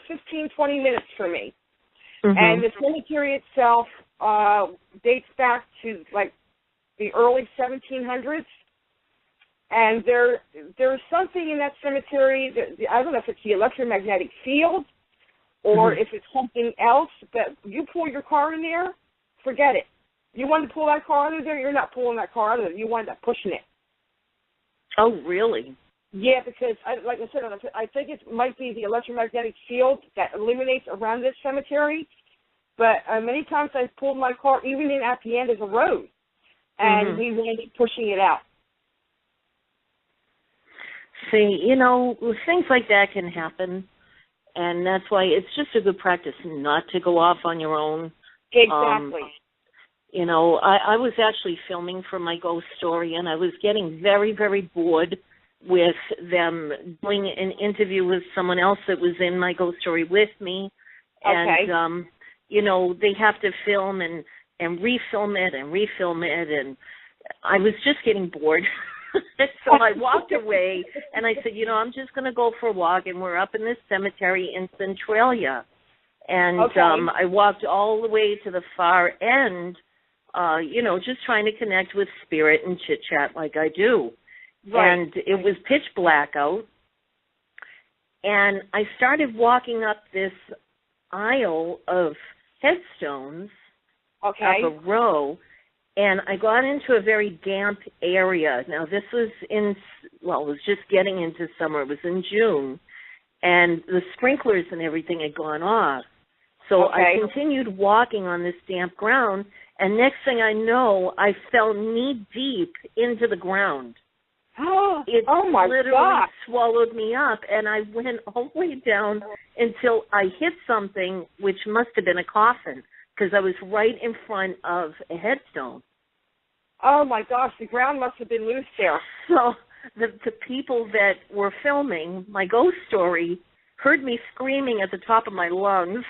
15, 20 minutes from me. And the cemetery itself dates back to like the early 1700s. And there's something in that cemetery, I don't know if it's the electromagnetic field or if it's something else that you pull your car in there, forget it. You want to pull that car out of there, you're not pulling that car out of there. You wind up pushing it. Oh, really? Yeah, because, like I said, I think it might be the electromagnetic field that eliminates around this cemetery. But many times I've pulled my car, even in at the end of the road, and we wind up pushing it out. See, you know, things like that can happen, and that's why it's just a good practice not to go off on your own. Exactly. You know, I was actually filming for my ghost story, and I was getting very, very bored with them doing an interview with someone else that was in my ghost story with me. And, you know, they have to film and refilm it, and I was just getting bored. So I walked away, and I said, you know, I'm just going to go for a walk, and we're up in this cemetery in Centralia. And I walked all the way to the far end, you know, just trying to connect with spirit and chit-chat like I do. Right. And it was pitch black out. And I started walking up this aisle of headstones up a row, and I got into a very damp area. Now, this was it was just getting into summer. It was in June, and the sprinklers and everything had gone off. So I continued walking on this damp ground, and next thing I know, I fell knee-deep into the ground. It literally swallowed me up, and I went all the way down until I hit something, which must have been a coffin, because I was right in front of a headstone. Oh, my gosh, the ground must have been loose there. So the people that were filming my ghost story heard me screaming at the top of my lungs.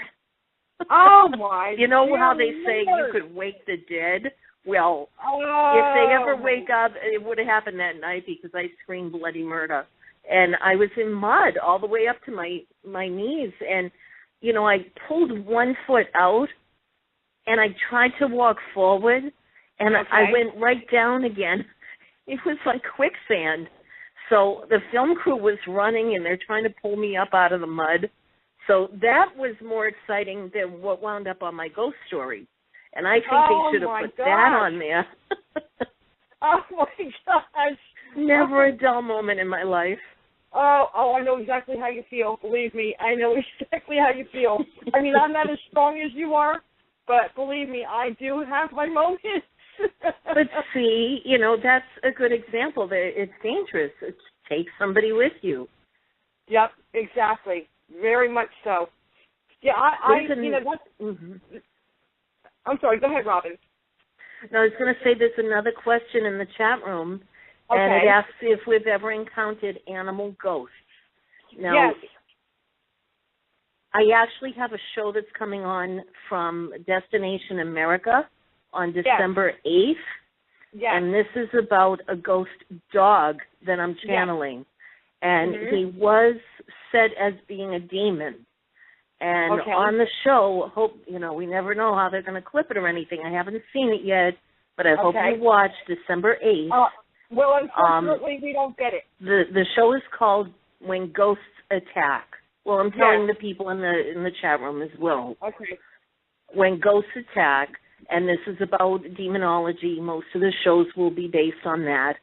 Oh, my You know how they say you could wake the dead? Well, if they ever wake up, it would have happened that night because I screamed bloody murder. And I was in mud all the way up to my knees. And, you know, I pulled one foot out, and I tried to walk forward, and I went right down again. It was like quicksand. So the film crew was running, and they're trying to pull me up out of the mud. So that was more exciting than what wound up on my ghost story. And I think they should have put that on there. Oh, my gosh. Never a dull moment in my life. Oh, I know exactly how you feel. Believe me, I know exactly how you feel. I mean, I'm not as strong as you are, but believe me, I do have my moments. But see, you know, that's a good example that it's dangerous. Take somebody with you. Yep, exactly. Very much so. Yeah, you know, that's... I'm sorry, go ahead, Robin. No, I was going to say there's another question in the chat room, and it asks if we've ever encountered animal ghosts. Now, yes. I actually have a show that's coming on from Destination America on December 8th, and this is about a ghost dog that I'm channeling. And he was said as being a demon. And on the show, we never know how they're going to clip it or anything. I haven't seen it yet, but I hope you watch December 8th. Well, unfortunately, we don't get it. The show is called When Ghosts Attack. Well, I'm telling the people in the chat room as well. Okay. When Ghosts Attack, and this is about demonology. Most of the shows will be based on that.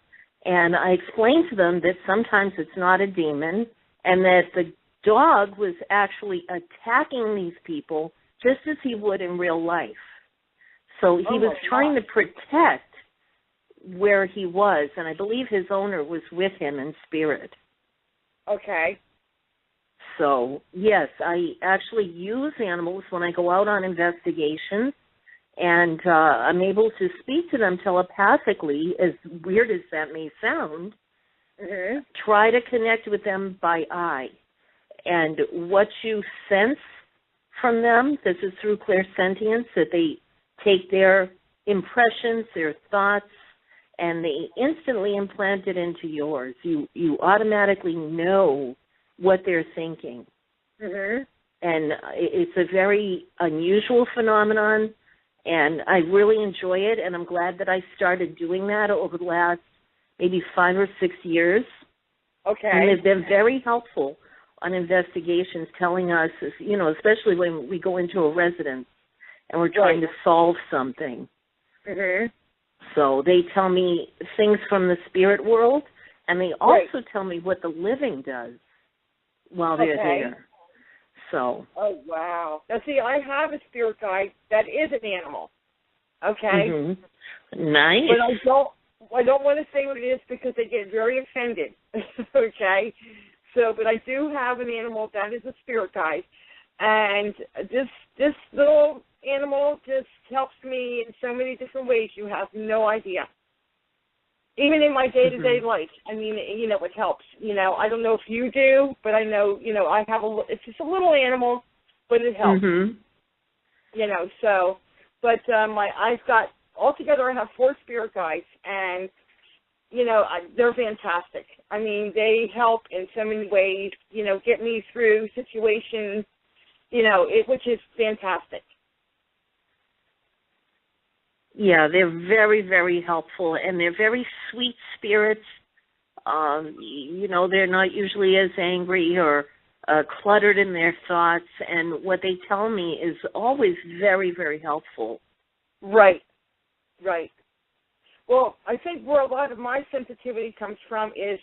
And I explained to them that sometimes it's not a demon, and that the dog was actually attacking these people just as he would in real life. So he was trying to protect where he was, and I believe his owner was with him in spirit. Okay. So, yes, I actually use animals when I go out on investigations, and I'm able to speak to them telepathically, as weird as that may sound. Try to connect with them by eye. And what you sense from them, this is through clairsentience, that they take their impressions, their thoughts, and they instantly implant it into yours. You automatically know what they're thinking. And it's a very unusual phenomenon, and I really enjoy it, and I'm glad that I started doing that over the last maybe 5 or 6 years. And they've been very helpful. on investigations telling us, especially when we go into a residence and we're trying to solve something. Mm-hmm. So they tell me things from the spirit world, and they also tell me what the living does while they're there. So. Oh, wow. Now, see, I have a spirit guide that is an animal. Okay? Mm-hmm. Nice. But I don't want to say what it is because they get very offended. Okay? So, but I do have an animal that is a spirit guide. And this little animal just helps me in so many different ways. You have no idea. Even in my day-to-day life, I mean, it helps. I don't know if you do, but I know, I have it's just a little animal, but it helps. Mm-hmm. So, but I've got, altogether I have 4 spirit guides, and, they're fantastic. I mean, they help in so many ways, get me through situations, which is fantastic. Yeah, they're very, very helpful, and they're very sweet spirits. They're not usually as angry or cluttered in their thoughts, and what they tell me is always very, very helpful. Right. Well, I think where a lot of my sensitivity comes from is,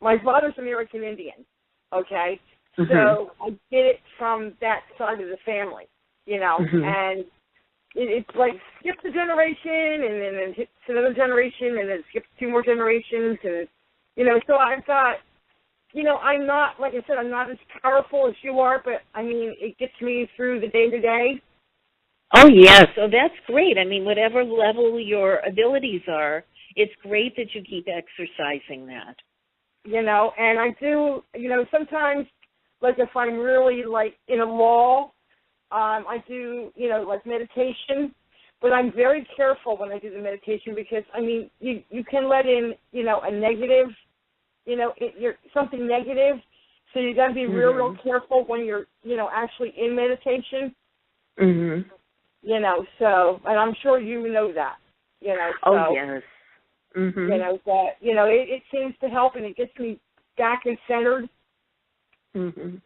my father's American Indian, okay? Mm-hmm. So I get it from that side of the family, and it's like skips a generation, and then it hits another generation, and then it skips 2 more generations, and, so I've got, I'm not, like I said, I'm not as powerful as you are, but, I mean, it gets me through the day-to-day. Oh, yes. So that's great. I mean, whatever level your abilities are, it's great that you keep exercising that. And I do, sometimes, like if I'm really, like, in a lull, I do, like meditation, but I'm very careful when I do the meditation because, I mean, you can let in, a negative, something negative, so you got to be real careful when you're, actually in meditation. Mm-hmm. So, and I'm sure you know that, Oh, yes. Mm-hmm. That, it seems to help, and it gets me back and centered. Mm-hmm.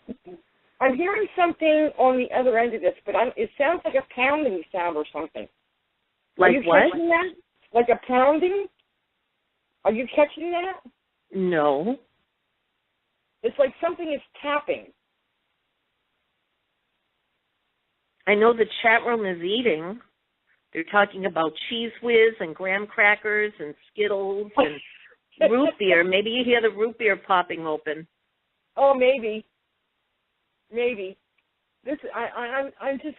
I'm hearing something on the other end of this, but it sounds like a pounding sound or something. Like Are you what? catching that? Like a pounding? Are you catching that? No. It's like something is tapping. I know the chat room is eating. They're talking about Cheese Whiz and graham crackers and Skittles and root beer. Maybe you hear the root beer popping open. Oh, maybe. This I'm just.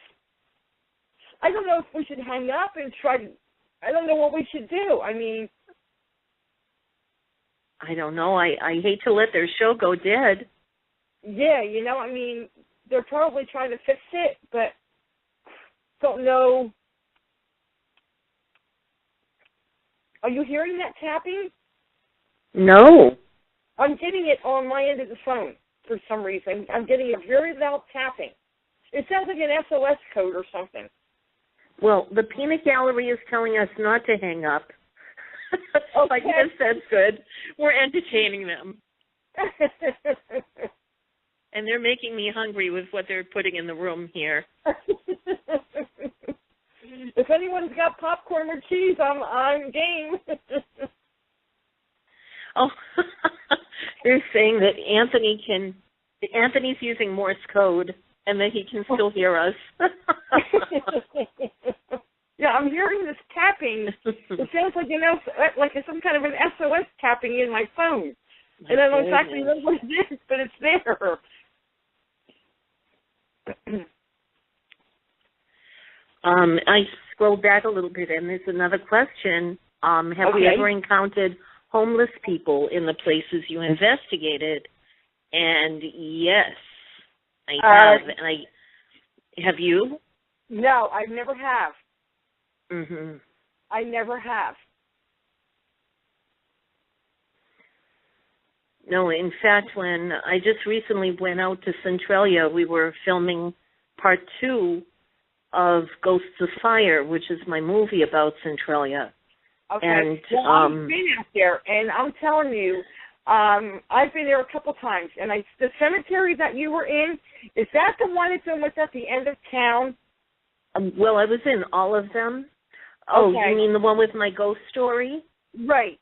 I don't know if we should hang up and try to. I don't know what we should do. I mean. I don't know. I hate to let their show go dead. Yeah, I mean, they're probably trying to fix it, but don't know. Are you hearing that tapping? No. I'm getting it on my end of the phone for some reason. I'm getting a very loud tapping. It sounds like an SOS code or something. Well, the peanut gallery is telling us not to hang up. So Okay. I guess that's good. We're entertaining them. And they're making me hungry with what they're putting in the room here. If anyone's got popcorn or cheese, I'm game. Oh, they're saying that Anthony's using Morse code and that he can still hear us. Yeah, I'm hearing this tapping. It sounds like, like some kind of an SOS tapping in my phone. And I don't exactly know what it is, but it's there. I scrolled back a little bit, and there's another question. Have we ever encountered homeless people in the places you investigated? And yes, I have. And have you? No, I never have. Mm-hmm. I never have. No, in fact, when I just recently went out to Centralia, we were filming part 2 of Ghosts of Fire, which is my movie about Centralia. Okay. And I've been out there, and I'm telling you, I've been there a couple times, and the cemetery that you were in, is that the one that's almost at the end of town? Well, I was in all of them. Oh, okay. You mean the one with my ghost story? Right.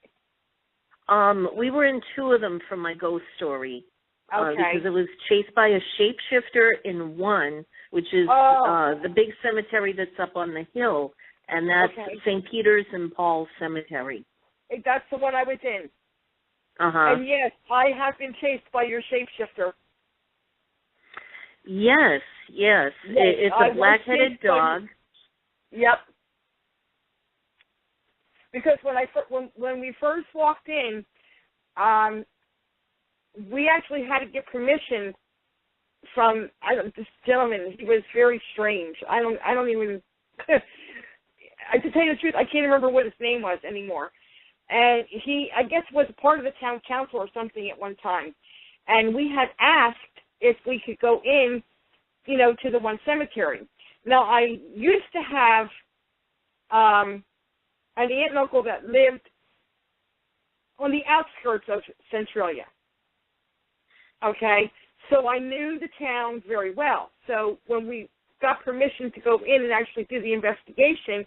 We were in two of them for my ghost story. Okay. Because it was chased by a shapeshifter in one, which is the big cemetery that's up on the hill, and that's St. Peter's and Paul Cemetery. That's the one I was in. Uh-huh. And yes, I have been chased by your shapeshifter. Yes. It's a black-headed dog. Yep. Because when we first walked in, we actually had to get permission from this gentleman. He was very strange. I don't even. To tell you the truth, I can't remember what his name was anymore. And he, I guess, was part of the town council or something at one time. And we had asked if we could go in, to the one cemetery. Now, I used to have an aunt and uncle that lived on the outskirts of Centralia. Okay? So I knew the town very well. So when we got permission to go in and actually do the investigation,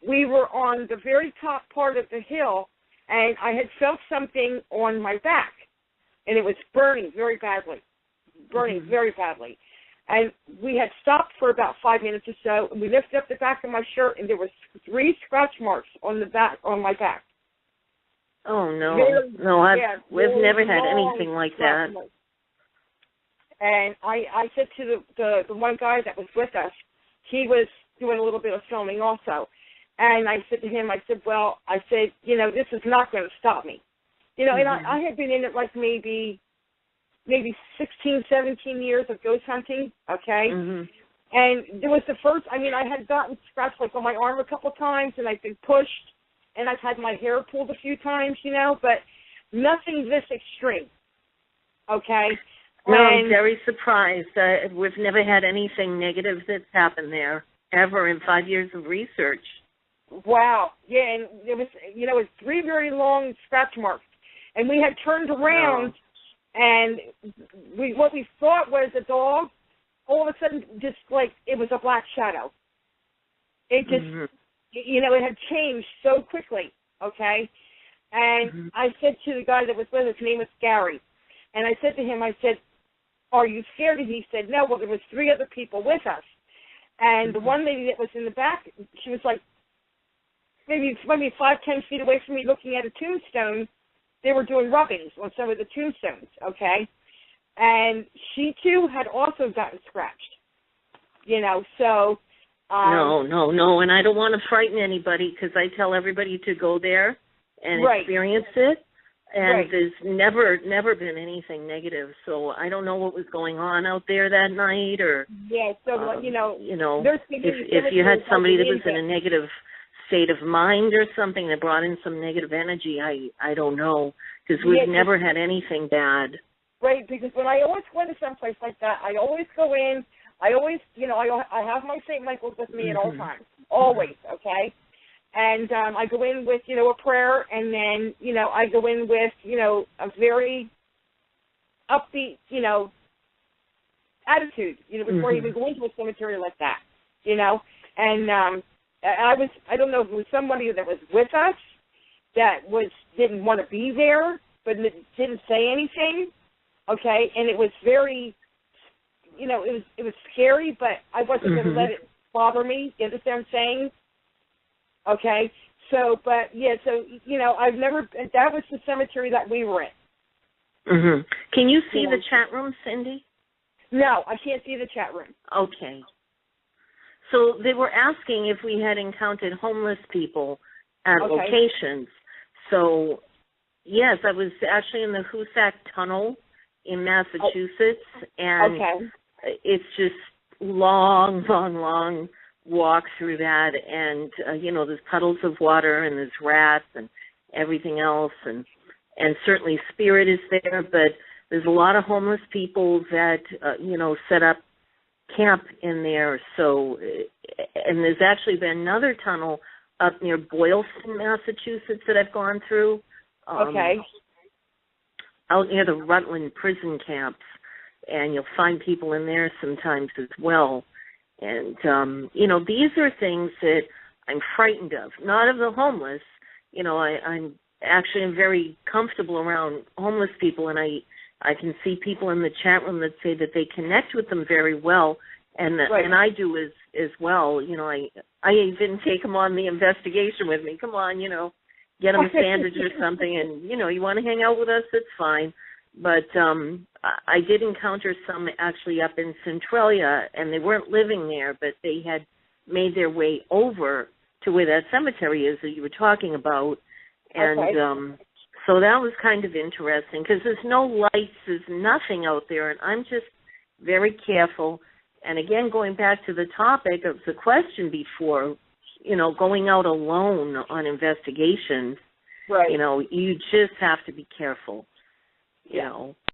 we were on the very top part of the hill, and I had felt something on my back, and it was burning very badly. And we had stopped for about 5 minutes or so, and we lifted up the back of my shirt, and there were 3 scratch marks on my back. Oh, no. We've never had anything like that. And I said to the one guy that was with us, he was doing a little bit of filming also, and I said to him, this is not going to stop me. And I had been in it like maybe 16, 17 years of ghost hunting, okay? Mm-hmm. And there was I had gotten scratched like on my arm a couple times, and I've been pushed, and I've had my hair pulled a few times, but nothing this extreme, okay? No, I'm very surprised. We've never had anything negative that's happened there, ever in 5 years of research. Wow. Yeah, and it was 3 very long scratch marks. And we had turned around, and what we thought was a dog, all of a sudden, just like it was a black shadow. It just, it had changed so quickly, okay? And I said to the guy that was with us, his name was Gary, and I said to him, are you scared? And he said, no. Well, there was 3 other people with us. And the one lady that was in the back, she was like maybe 5-10 feet away from me looking at a tombstone. They were doing rubbings on some of the tombstones, okay? And she, too, had also gotten scratched, so... No, and I don't want to frighten anybody because I tell everybody to go there and experience it. And there's never been anything negative, so I don't know what was going on out there that night, or if you had somebody that was in a negative state of mind or something that brought in some negative energy, I don't know, because we've never had anything bad. Right, because when I always go into someplace like that, I always go in. I always, I have my St. Michael's with me at all times, always, okay. And I go in with, a prayer, and then, I go in with, a very upbeat, attitude, before you even go into a cemetery like that, And I don't know if it was somebody that was with us that didn't want to be there, but didn't say anything, okay? And it was very, it was scary, but I wasn't going to let it bother me. You understand what I'm saying? Okay, I've never, that was the cemetery that we were in. Can you see the chat room, Cindy? No, I can't see the chat room. Okay. So they were asking if we had encountered homeless people at locations. So, yes, I was actually in the Hoosac Tunnel in Massachusetts, and it's just long walk through that, and there's puddles of water, and there's rats and everything else, and certainly spirit is there, but there's a lot of homeless people that set up camp in there. So, and there's actually been another tunnel up near Boylston, Massachusetts, that I've gone through. out near the Rutland prison camps, and you'll find people in there sometimes as well. And, these are things that I'm frightened of, not of the homeless. I'm actually very comfortable around homeless people, and I can see people in the chat room that say that they connect with them very well, and I do as well. I even take them on the investigation with me. Come on, get them a sandwich or something, and, you want to hang out with us, it's fine. But I did encounter some actually up in Centralia, and they weren't living there, but they had made their way over to where that cemetery is that you were talking about. And so that was kind of interesting because there's no lights, there's nothing out there, and I'm just very careful. And again, going back to the topic of the question before, going out alone on investigations, you just have to be careful.